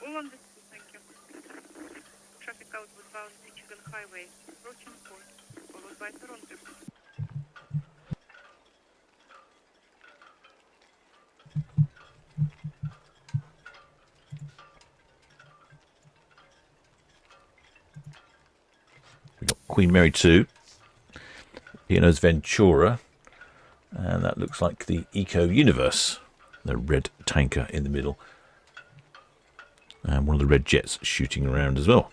All on this, thank you. Traffic out westbound Michigan Highway, approaching port, followed by Toronto. Queen Mary 2. P&O's Ventura. And that looks like the Eco Universe. The red tanker in the middle. And one of the red jets shooting around as well.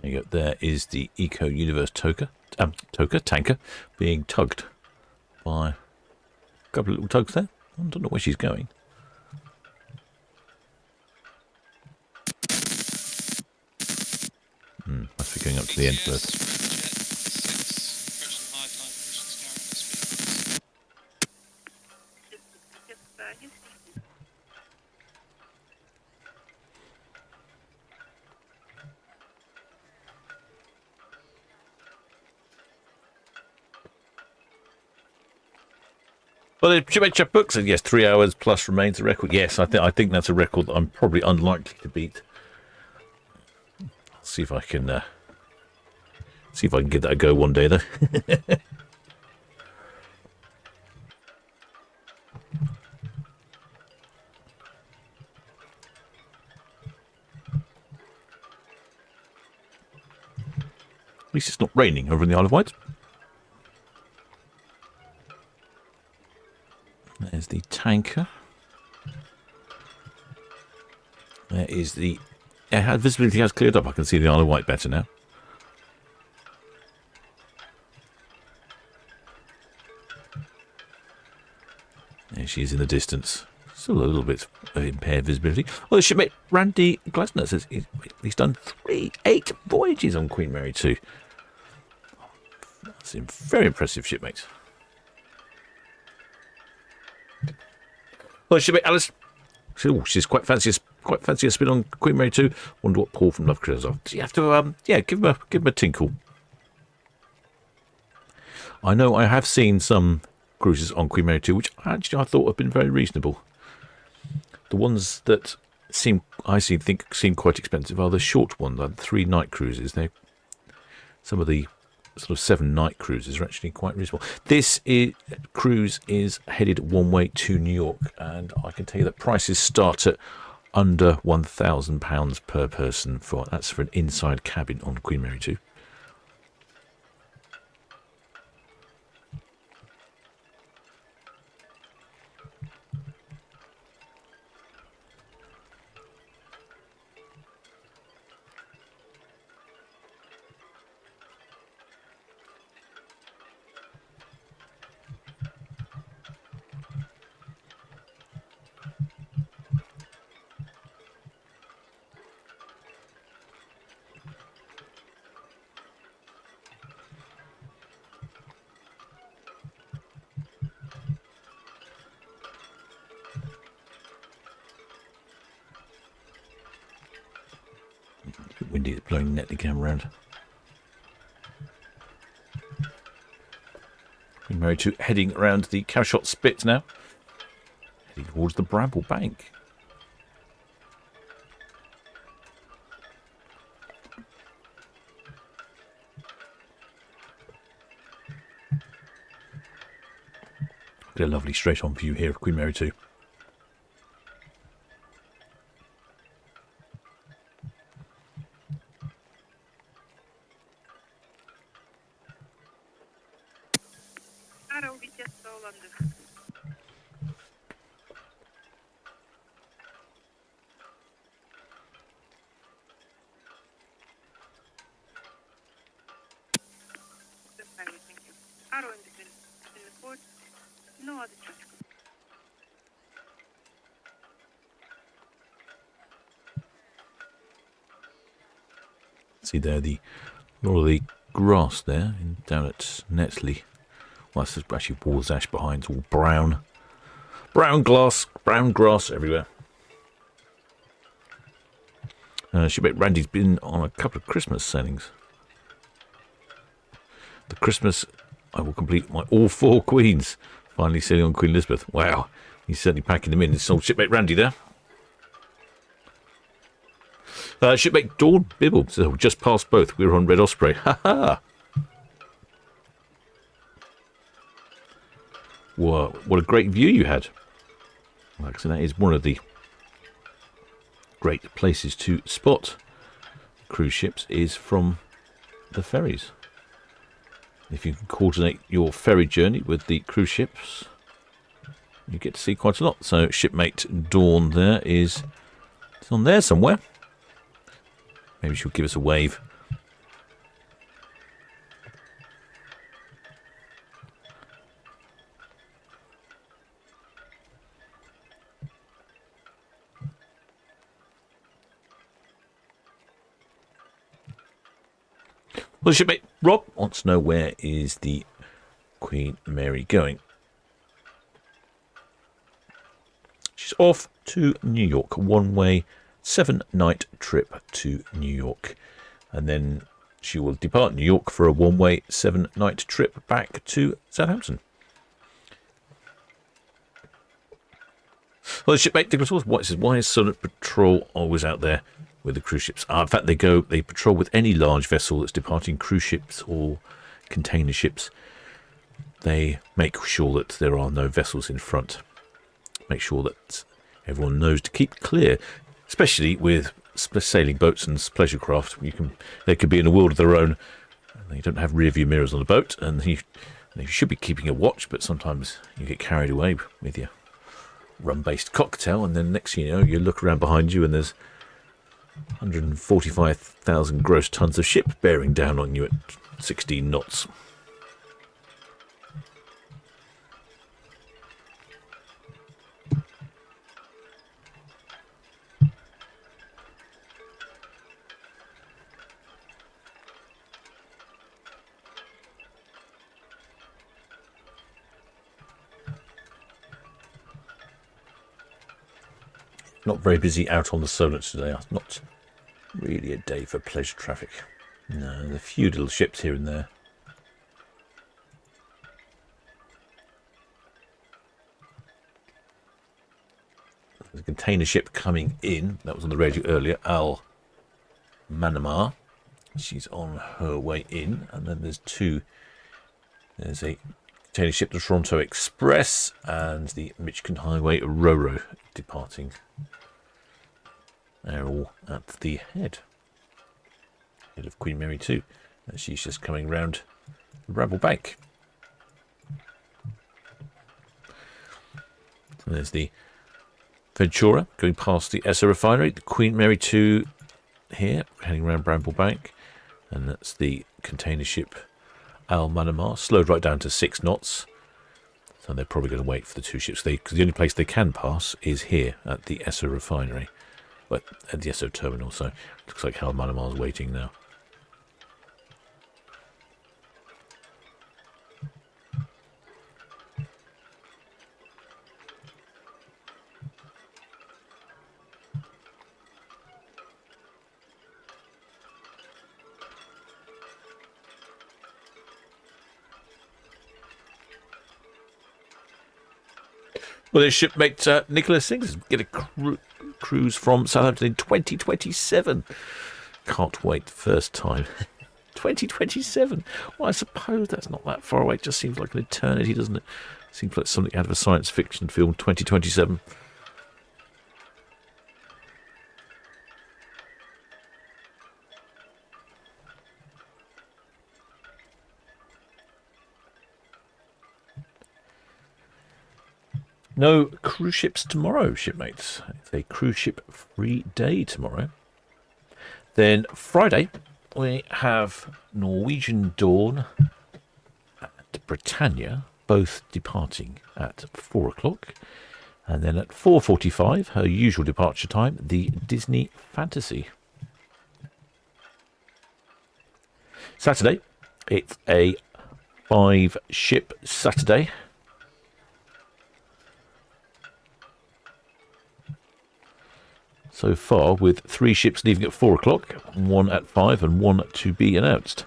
There you go. There is the Eco Universe tanker being tugged by a couple of little tugs there. I don't know where she's going. Must be going up to the end first. Well, the shipmate checkbook said yes, 3 hours plus remains the record. Yes, I think that's a record that I'm probably unlikely to beat. See if I can give that a go one day, though. At least it's not raining over in the Isle of Wight. There's the tanker. There is the... visibility has cleared up. I can see the Isle of Wight better now. There she is in the distance. Still a little bit of impaired visibility. Well, the shipmate Randy Glasner says he's done 8 voyages on Queen Mary 2. That's a very impressive shipmate. Well, shipmate Alice. She's quite fancy a spin on Queen Mary 2. Wonder what Paul from Love Cruise off. So you have to give him a tinkle. I know I have seen some cruises on Queen Mary 2 which actually I thought have been very reasonable. The ones that seem quite expensive are the short ones, like the 3 night cruises. Some of the sort of 7 night cruises are actually quite reasonable. This cruise is headed one way to New York, and I can tell you that prices start at under £1,000 per person. That's for an inside cabin on Queen Mary 2. Windy, it's blowing Netlingham around. Queen Mary 2 heading around the Cowshot Spit now, heading towards the Bramble Bank. Get a lovely straight-on view here of Queen Mary 2. See there, a lot of the grass there down at Netley. Well, that's actually Wall's Ash behind. It's all brown. Brown grass everywhere. Shipmate Randy's been on a couple of Christmas sailings. The Christmas, I will complete my all 4 queens. Finally sailing on Queen Elizabeth. Wow, he's certainly packing them in. It's old Shipmate Randy there. Shipmate Dawn Bibble. So just past both. We were on Red Osprey. Ha ha! What a great view you had. Like, so that is one of the great places to spot cruise ships is from the ferries. If you can coordinate your ferry journey with the cruise ships, you get to see quite a lot. So Shipmate Dawn there is on there somewhere. Maybe she'll give us a wave. Well, Shipmate Rob wants to know where is the Queen Mary going. She's off to New York, a one-way 7-night trip to New York, and then she will depart New York for a one-way 7-night trip back to Southampton. Well, the Shipmate Nicholas White says, why is Solent Patrol always out there with the cruise ships? In fact, they patrol with any large vessel that's departing, cruise ships or container ships. They make sure that there are no vessels in front. Make sure that everyone knows to keep clear, especially with sailing boats and pleasure craft. They could be in a world of their own. You don't have rear view mirrors on the boat, and you should be keeping a watch, but sometimes you get carried away with your rum-based cocktail, and then next thing you know, you look around behind you and there's 145,000 gross tons of ship bearing down on you at 16 knots. Not very busy out on the Solent today. Not really a day for pleasure traffic. No, there's a few little ships here and there. There's a container ship coming in. That was on the radio earlier. Al Manamar. She's on her way in. And then there's two. There's a container ship, the Toronto Express, and the Michigan Highway Roro departing. They're all at the head of Queen Mary 2. And she's just coming round Rabble Bank. So there's the Ventura going past the Esso refinery. The Queen Mary 2 here, heading around Bramble Bank. And that's the container ship Al Manamar, slowed right down to 6 knots. So they're probably going to wait for the two ships. Because the only place they can pass is here at the Esso refinery. But at the Esso terminal, so it looks like Al Manamar's waiting now. Well, there's shipmate Nicholas Sings get a cruise from Southampton in 2027. Can't wait, first time. 2027. Well, I suppose that's not that far away. It just seems like an eternity, doesn't it? Seems like something out of a science fiction film. 2027. No cruise ships tomorrow, shipmates. It's a cruise ship free day tomorrow. Then Friday, we have Norwegian Dawn and Britannia, both departing at 4 o'clock. And then at 4:45, her usual departure time, the Disney Fantasy. Saturday, it's a 5-ship Saturday. So far, with 3 ships leaving at 4 o'clock, 1 at 5 and 1 to be announced.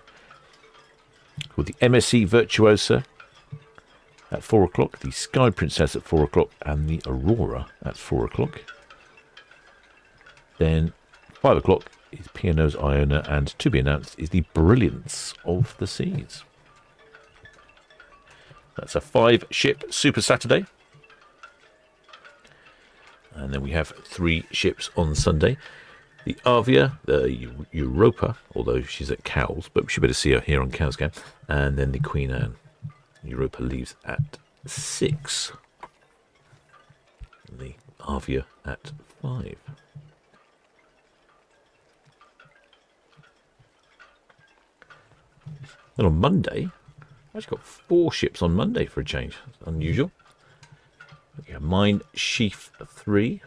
With the MSC Virtuosa at 4 o'clock, the Sky Princess at 4 o'clock, and the Aurora at 4 o'clock. Then 5 o'clock is P&O's Iona, and to be announced is the Brilliance of the Seas. That's a 5-ship Super Saturday. And then we have 3 ships on Sunday. The Avia, the Europa, although she's at Cowes, but we should better see her here on Cowsgap. And then the Queen Anne. Europa leaves at 6. The Avia at 5. Then on Monday, I've actually got 4 ships on Monday for a change. That's unusual. We have Mine Sheaf 3,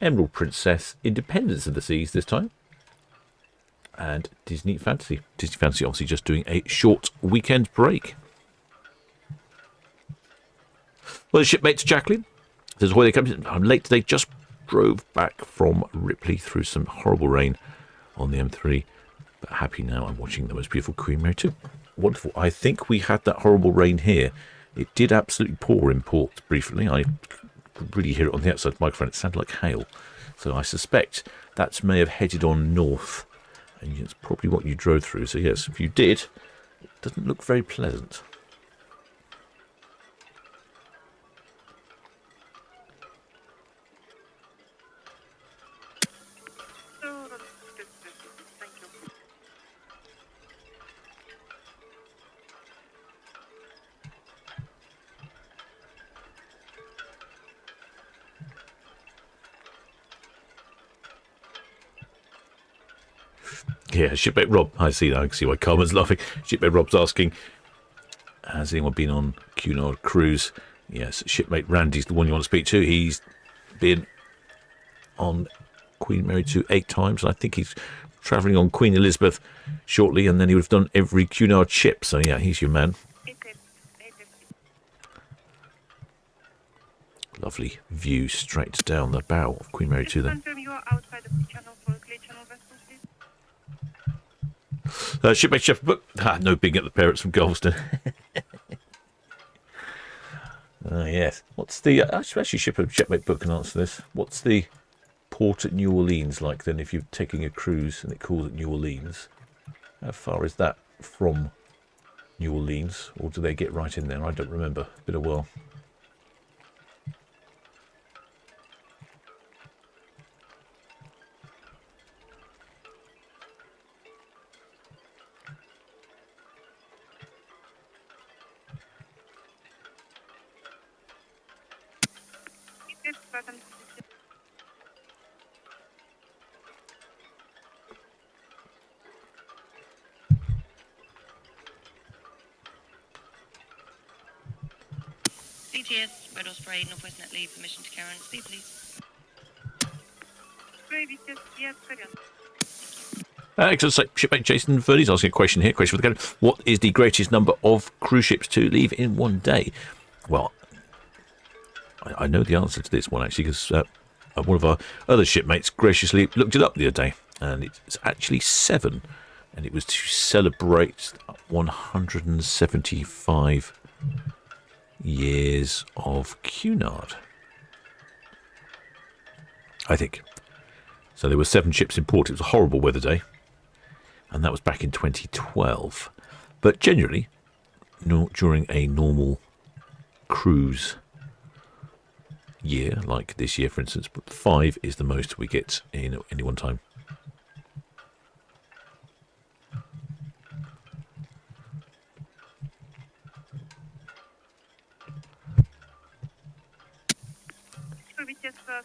Emerald Princess, Independence of the Seas this time, and Disney Fantasy. Disney Fantasy obviously just doing a short weekend break. Well, the shipmates Jacqueline says, "Ahoy, they come. I'm late today. Just drove back from Ripley through some horrible rain on the M3, but happy now. I'm watching the most beautiful Queen Mary 2. Wonderful. I think we had that horrible rain here. It did absolutely pour in port briefly. I could really hear it on the outside of the microphone. It sounded like hail. So I suspect that may have headed on north. And it's probably what you drove through. So yes, if you did, it doesn't look very pleasant. Yeah, Shipmate Rob. I see now. I can see why Carmen's laughing. Shipmate Rob's asking, has anyone been on Cunard Cruise? Yes, Shipmate Randy's the one you want to speak to. He's been on Queen Mary 2 8 times. I think he's travelling on Queen Elizabeth shortly, and then he would have done every Cunard ship. So yeah, he's your man. Lovely view straight down the bow of Queen Mary 2 then. Shipmate Shepherd Book. No big at the parents from Galveston. Yes. What's the... actually, Shipmate Book can answer this. What's the port at New Orleans like then if you're taking a cruise and it calls at New Orleans? How far is that from New Orleans? Or do they get right in there? I don't remember. Been a while. CTS, Red Osprey, Northwest Netley, permission to carry on speed, please. Excellent. So, Shipmate Jason Verdi's asking a question here. Question for the captain. What is the greatest number of cruise ships to leave in one day? Well, I know the answer to this one, actually, because one of our other shipmates graciously looked it up the other day, and it's actually 7, and it was to celebrate 175 years of Cunard, I think. So there were 7 ships in port. It was a horrible weather day, and that was back in 2012. But generally, during a normal cruise year, like this year, for instance, 5 is the most we get in any one time.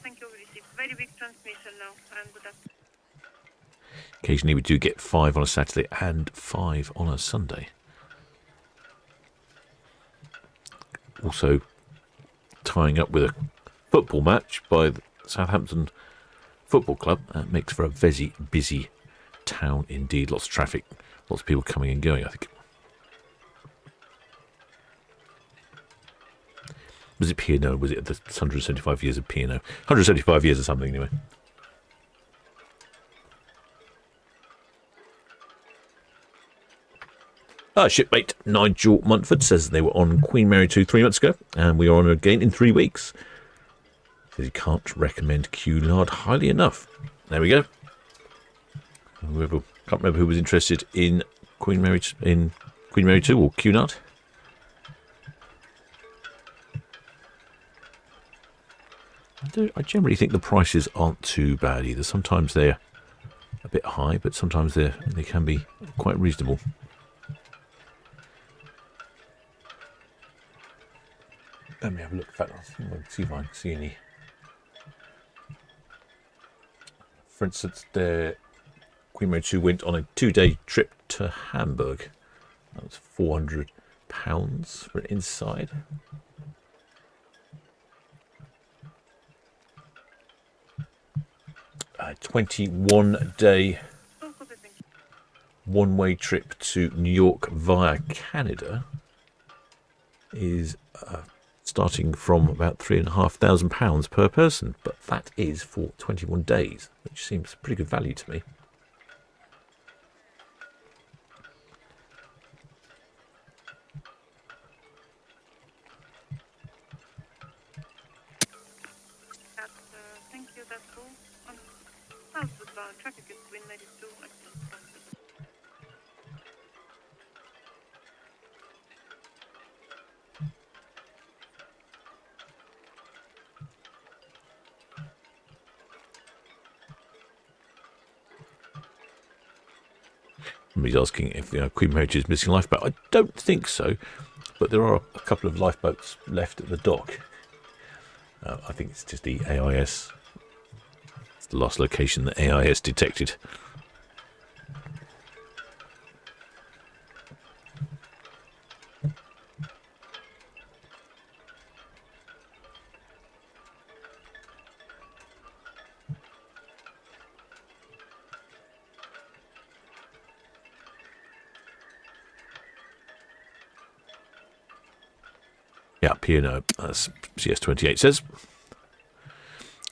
Thank you. We received very big transmission now. And good afternoon. Occasionally we do get 5 on a Saturday and 5 on a Sunday. Also tying up with a football match by the Southampton Football Club. Makes for a very busy town indeed. Lots of traffic Lots of people coming and going, I think. Was it P&O? Was it the 175 years of P&O? 175 years or something, anyway. Shipmate Nigel Montford says they were on Queen Mary 2 3 months ago, and we are on her again in 3 weeks. Says he can't recommend Cunard highly enough. There we go. Can't remember who was interested in Queen Mary 2 or Cunard. I generally think the prices aren't too bad either. Sometimes they're a bit high, but sometimes they can be quite reasonable. Let me have a look. In fact, I'll see if I can see any. For instance, the Queen Mary 2 went on a 2-day trip to Hamburg. That was £400 for an inside. A 21-day one-way trip to New York via Canada is starting from about £3,500 per person, but that is for 21 days, which seems pretty good value to me. Thank you, that's all. Southbound traffic is Queen Mary 2. Somebody's asking if Queen Mary 2 is missing a lifeboat. I don't think so, but there are a couple of lifeboats left at the dock. I think it's just the AIS. It's the last location that AIS detected. Yeah, P&O, as CS28 says.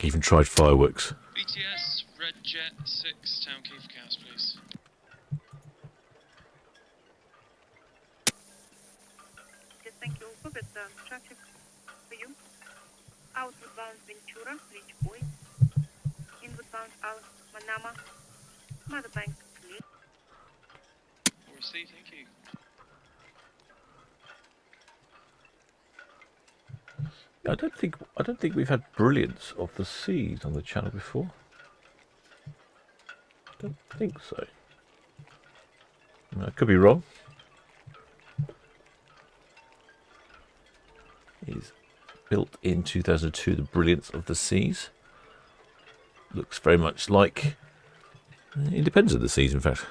Even tried fireworks. BTS, Red Jet 6, Town Quay for cows, please. Yes, thank you. Also, but traffic for you. Outward bound Ventura, reach point. Inward bound out Manama, Mother Bank, clear. All received, thank you. I don't think we've had Brilliance of the Seas on the channel before. I don't think so. I could be wrong. He's built in 2002, the Brilliance of the Seas. Looks very much like Independence of the Seas, in fact.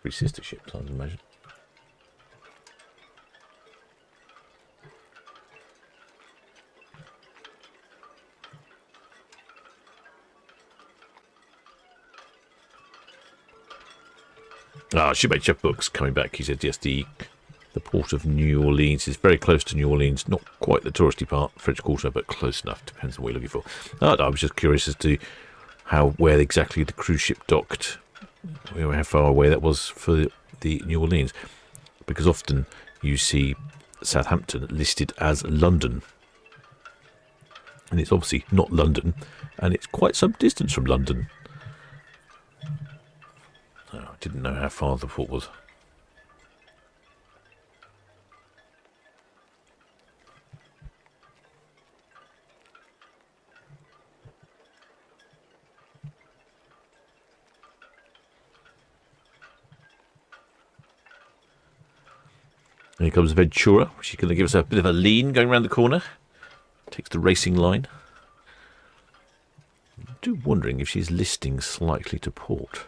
3 sister ships, I would imagine. Shipmate Chef Books coming back. He said, yes, the port of New Orleans is very close to New Orleans. Not quite the touristy part, French Quarter, but close enough. Depends on what you're looking for. I was just curious as to where exactly the cruise ship docked, how far away that was for the New Orleans. Because often you see Southampton listed as London. And it's obviously not London, and it's quite some distance from London. I didn't know how far the port was. And here comes Ventura. She's going to give us a bit of a lean going around the corner. Takes the racing line. I'm do wondering if she's listing slightly to port.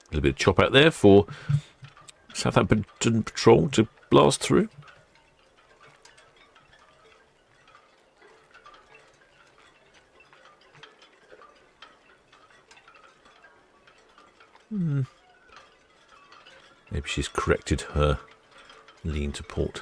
little bit of chop out there for Southampton Patrol to blast through. Maybe she's corrected her lean to port.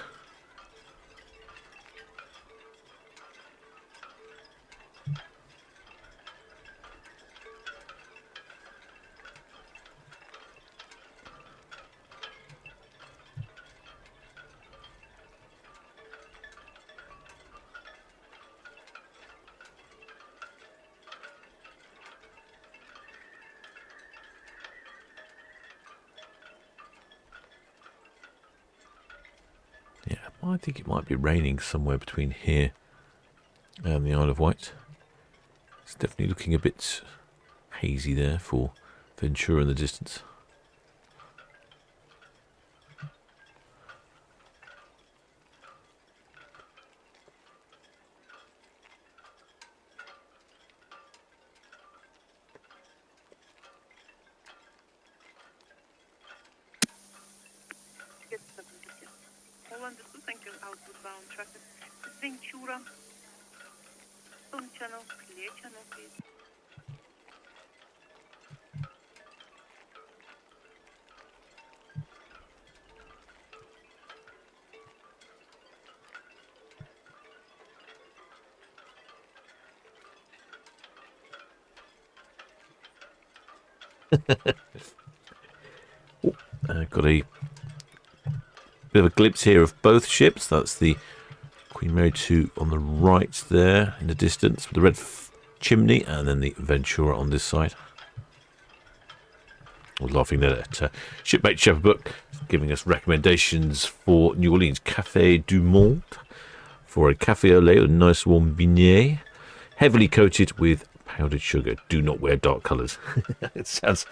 Yeah, I think it might be raining somewhere between here and the Isle of Wight. It's definitely looking a bit hazy there for Ventura in the distance. All understood, thank you. Outward bound traffic. Ventura. Sun channel, clear channel, please. Got a bit of a glimpse here of both ships. That's the Queen Mary 2 on the right there in the distance with the red chimney, and then the Ventura on this side. I was laughing there at shipmate Shepherd Book giving us recommendations for New Orleans Café du Monde for a café au lait, a nice warm beignet, heavily coated with powdered sugar. Do not wear dark colours. It sounds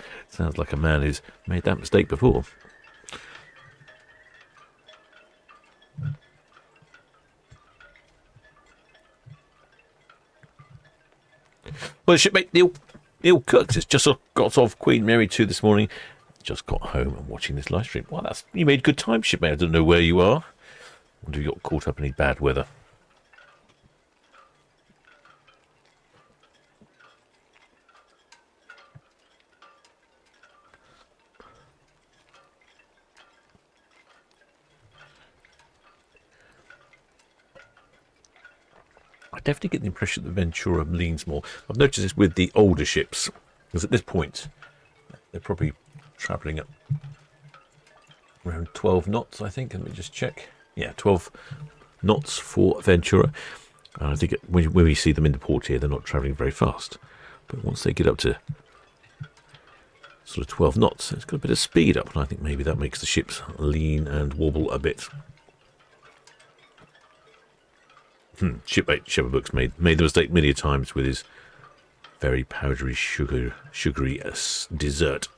like a man who's made that mistake before. Well, shipmate Neil Cooks has just got off Queen Mary 2 this morning. Just got home and watching this live stream. Well, you made good time, shipmate. I don't know where you are. Wonder if you got caught up in any bad weather. I definitely get the impression that Ventura leans more. I've noticed this with the older ships, because at this point they're probably travelling at around 12 knots, I think. Let me just check. Yeah, 12 knots for Ventura. And I think when we see them in the port here, they're not travelling very fast. But once they get up to sort of 12 knots, it's got a bit of speed up, and I think maybe that makes the ships lean and wobble a bit. Shipmate Shepherd Books made the mistake many times with his very powdery, sugary dessert.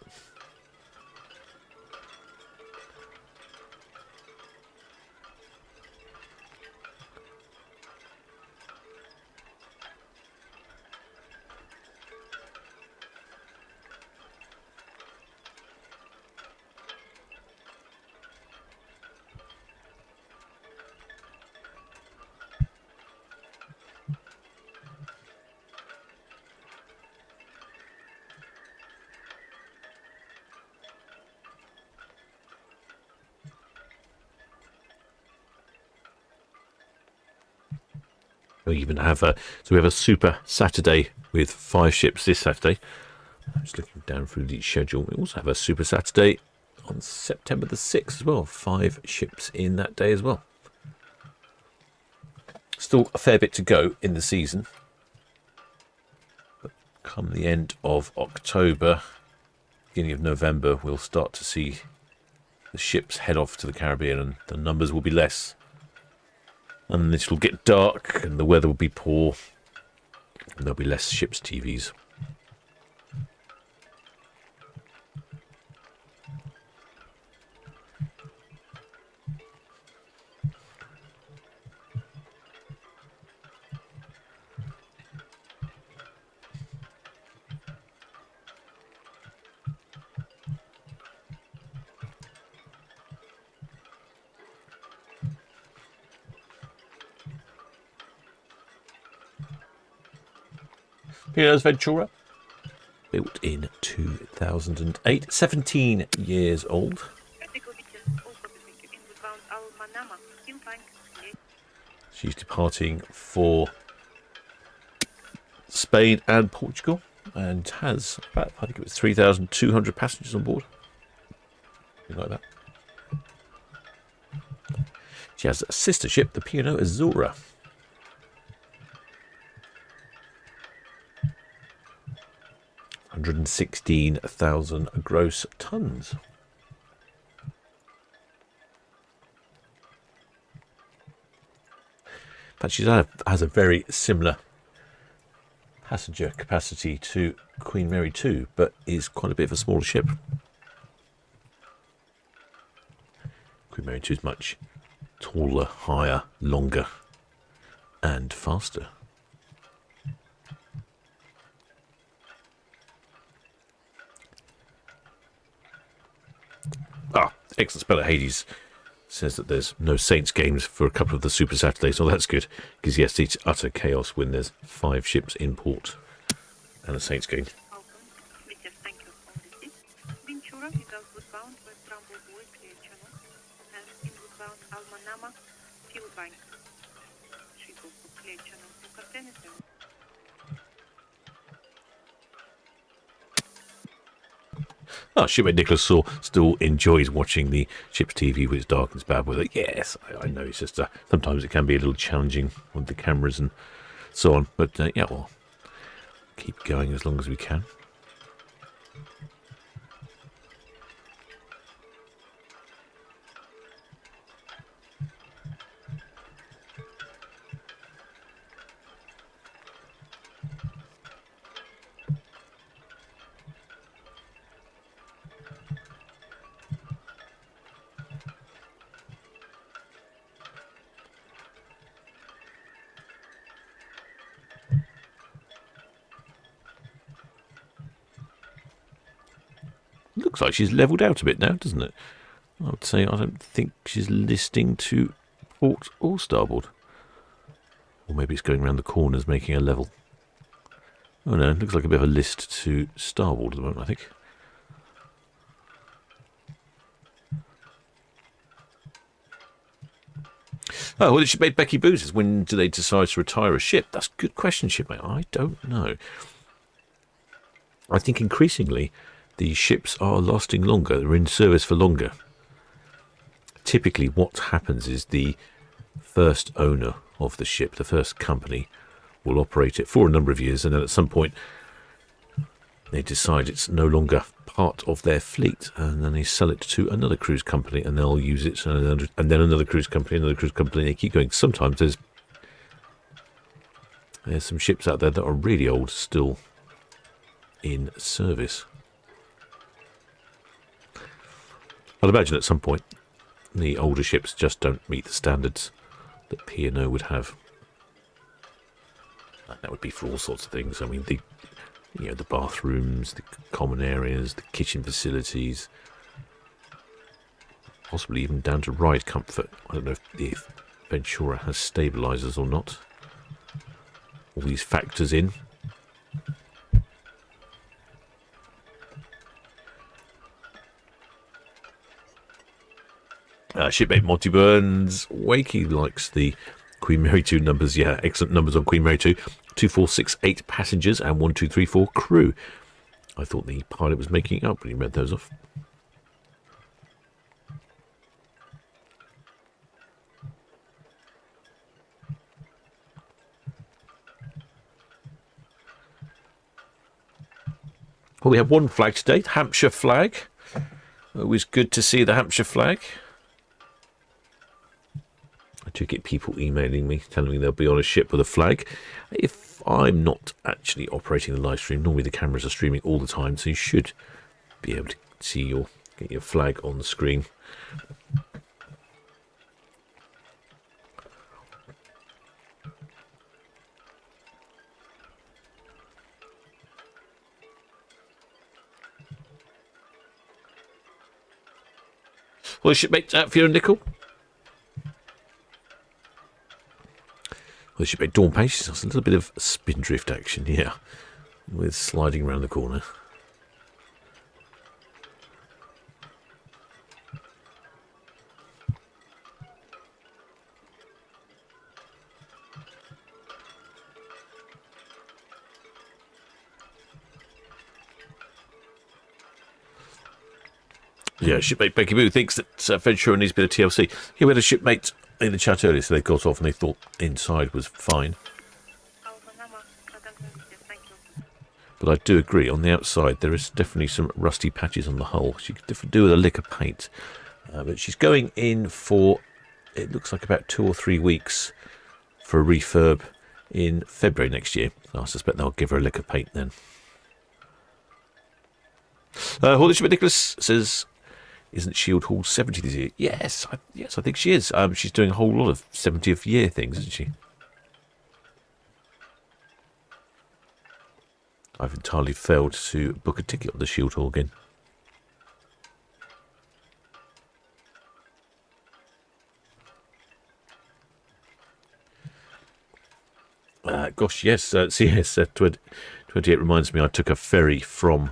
We even have we have a Super Saturday with 5 ships this Saturday. I'm just looking down through the schedule. We also have a Super Saturday on September the 6th as well. 5 ships in that day as well. Still a fair bit to go in the season. But come the end of October, beginning of November, we'll start to see the ships head off to the Caribbean, and the numbers will be less. And it'll get dark and the weather will be poor and there'll be less ships' TVs. P&O's Ventura. Built in 2008. 17 years old. She's departing for Spain and Portugal and has about, I think it was 3,200 passengers on board. Something like that. She has a sister ship, the P&O Azura. $116,000 gross tons. But she has a very similar passenger capacity to Queen Mary 2, but is quite a bit of a smaller ship. Queen Mary 2 is much taller, higher, longer, and faster. Excellent speller Hades says that there's no Saints games for a couple of the Super Saturdays. Well, that's good, because yes, it's utter chaos when there's 5 ships in port and a Saints game. Shipmate Nicholas still enjoys watching the ship's TV when it's dark and it's bad weather. Yes, I know it's just sometimes it can be a little challenging with the cameras and so on. But yeah, we'll keep going as long as we can. Looks like she's levelled out a bit now, doesn't it? I would say I don't think she's listing to port or starboard. Or maybe it's going around the corners making a level. Oh no, it looks like a bit of a list to starboard at the moment, I think. Oh, well, shipmate Becky Boo says, when do they decide to retire a ship? That's a good question, shipmate. I don't know. I think increasingly the ships are lasting longer. They're in service for longer. Typically what happens is the first owner of the ship, the first company, will operate it for a number of years, and then at some point they decide it's no longer part of their fleet, and then they sell it to another cruise company and they'll use it, and then another cruise company, and they keep going. Sometimes there's some ships out there that are really old still in service. I'd imagine at some point the older ships just don't meet the standards that P&O would have. And that would be for all sorts of things. I mean, the bathrooms, the common areas, the kitchen facilities, possibly even down to ride comfort. I don't know if Ventura has stabilisers or not. All these factors in. Shipmate Monty Burns, Wakey likes the Queen Mary 2 numbers. Yeah, excellent numbers on Queen Mary 2. 2468 passengers and 1234 crew. I thought the pilot was making it up when he read those off. Well, we have one flag today, the Hampshire flag. Always good to see the Hampshire flag. I do get people emailing me, telling me they'll be on a ship with a flag. If I'm not actually operating the live stream, normally the cameras are streaming all the time, so you should be able to see get your flag on the screen. Well, shipmate Fiona Nickel. Well, shipmate Dawn Pace. There's a little bit of spindrift action here. with sliding around the corner. Yeah, shipmate Becky Boo thinks that Ventura needs a bit of TLC. Yeah, we had a shipmate in the chat earlier, so they got off and they thought inside was fine. But I do agree, on the outside there is definitely some rusty patches on the hull. She could definitely do with a lick of paint. But she's going in for, it looks like about 2 or 3 weeks for a refurb in February next year. So I suspect they'll give her a lick of paint then. Shipmate Nicholas says, isn't Shield Hall 70 this year? Yes, I think she is. She's doing a whole lot of 70th year things, isn't she? I've entirely failed to book a ticket on the Shield Hall again. Gosh, yes. CS 28 reminds me I took a ferry from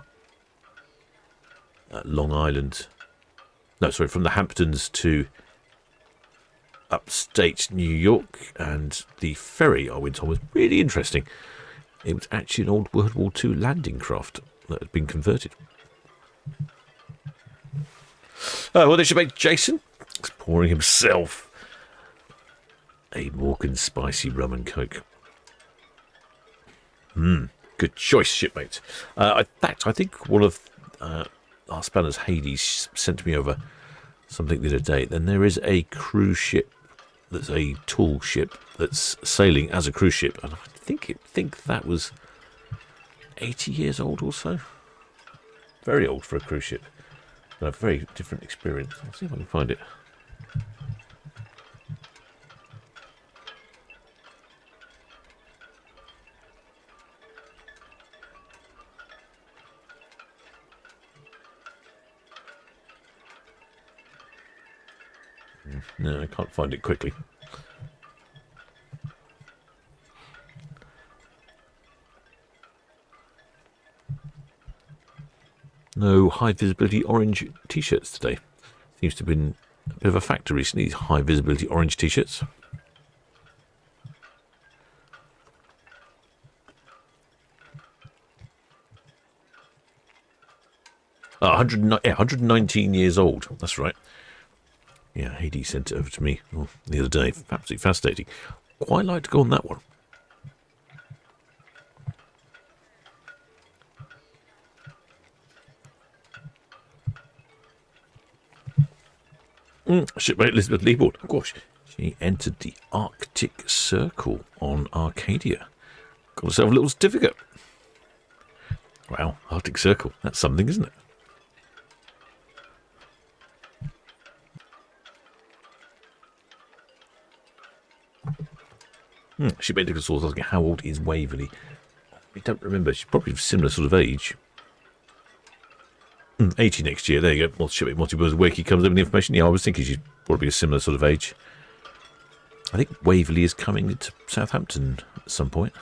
Long Island. No, sorry, from the Hamptons to upstate New York, and the ferry I went on was really interesting. It was actually an old World War II landing craft that had been converted. Well, they should make Jason. He's pouring himself a Morgan spicy rum and coke. Good choice, shipmate. In fact, I think one of our spanners, Hades, sent me over something the other day. Then there is a cruise ship that's a tall ship that's sailing as a cruise ship, and I think that was 80 years old or so. Very old for a cruise ship, but a very different experience. I'll see if I can find it. No, I can't find it quickly. No high visibility orange t-shirts today. Seems to have been a bit of a factor recently, these high visibility orange t-shirts. Oh, 119 years old. That's right. Yeah, Hades sent it over to me the other day. Absolutely fascinating. Quite like to go on that one. Shipmate Elizabeth Leebold. Of course, she entered the Arctic Circle on Arcadia. Got herself a little certificate. Wow, Arctic Circle. That's something, isn't it? Shipmate Nicholas was asking, how old is Waverley? I don't remember. She's probably of similar sort of age. 80 next year. There you go. Shipmate Multiverse Wakey comes up with the information. Yeah, I was thinking she's probably a similar sort of age. I think Waverley is coming into Southampton at some point.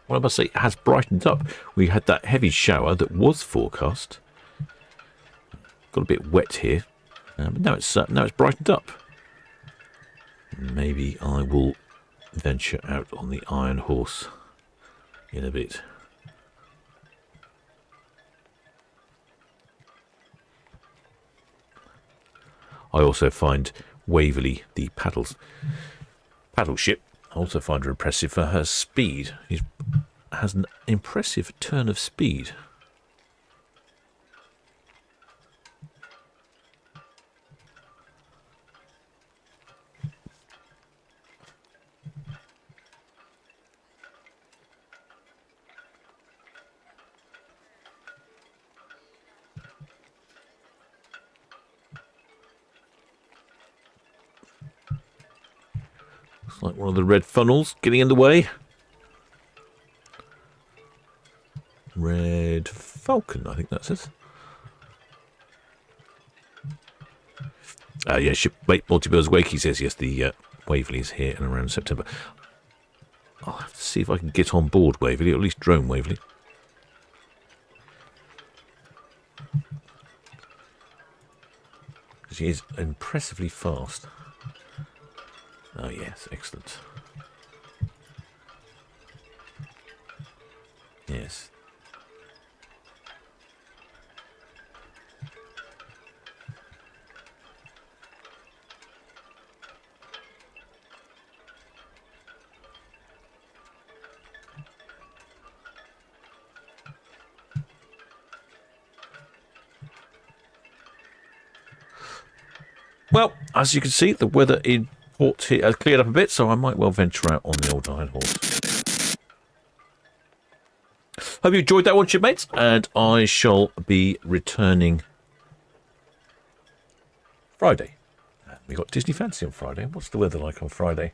Well, I must say, it has brightened up. We had that heavy shower that was forecast. Got a bit wet here, but now it's brightened up. Maybe I will venture out on the Iron Horse in a bit. I also find Waverley, the paddle ship, I also find her impressive for her speed. She has an impressive turn of speed. Looks like one of the red funnels getting in the way. Red Falcon, I think that's it. Yeah, ship wait, multi-bills Wakey says yes, the Waverley is here and around September. I'll have to see if I can get on board Waverley, or at least drone Waverley. Because he is impressively fast. Oh yes, excellent. Yes. Well, as you can see, the weather in port here has cleared up a bit, so I might well venture out on the old Iron Horse. Hope you enjoyed that one, shipmates, and I shall be returning Friday. We got Disney Fantasy on Friday. What's the weather like on Friday?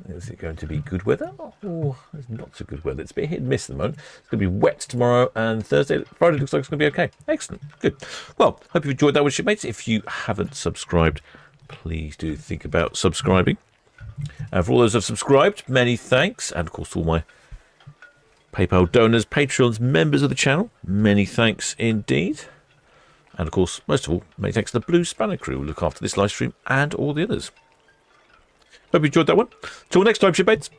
Is it going to be good weather? Oh, it's not so good weather. It's a bit hit and miss at the moment. It's going to be wet tomorrow and Thursday. Friday looks like it's going to be okay. Excellent. Good. Well, hope you enjoyed that one, shipmates. If you haven't subscribed, please do think about subscribing. And for all those who have subscribed, many thanks. And, of course, to all my PayPal donors, Patreons, members of the channel, many thanks indeed. And, of course, most of all, many thanks to the Blue Spanner crew who look after this live stream and all the others. Hope you enjoyed that one. Till next time, shipmates.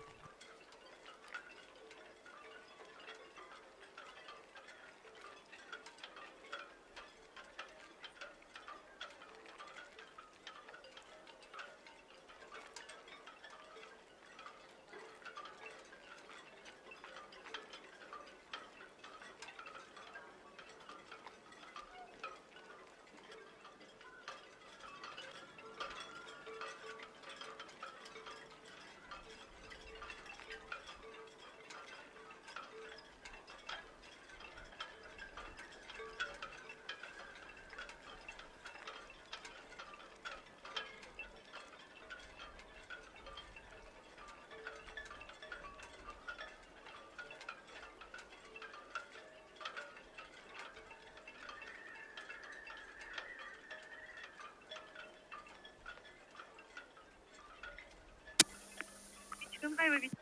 Convey with you.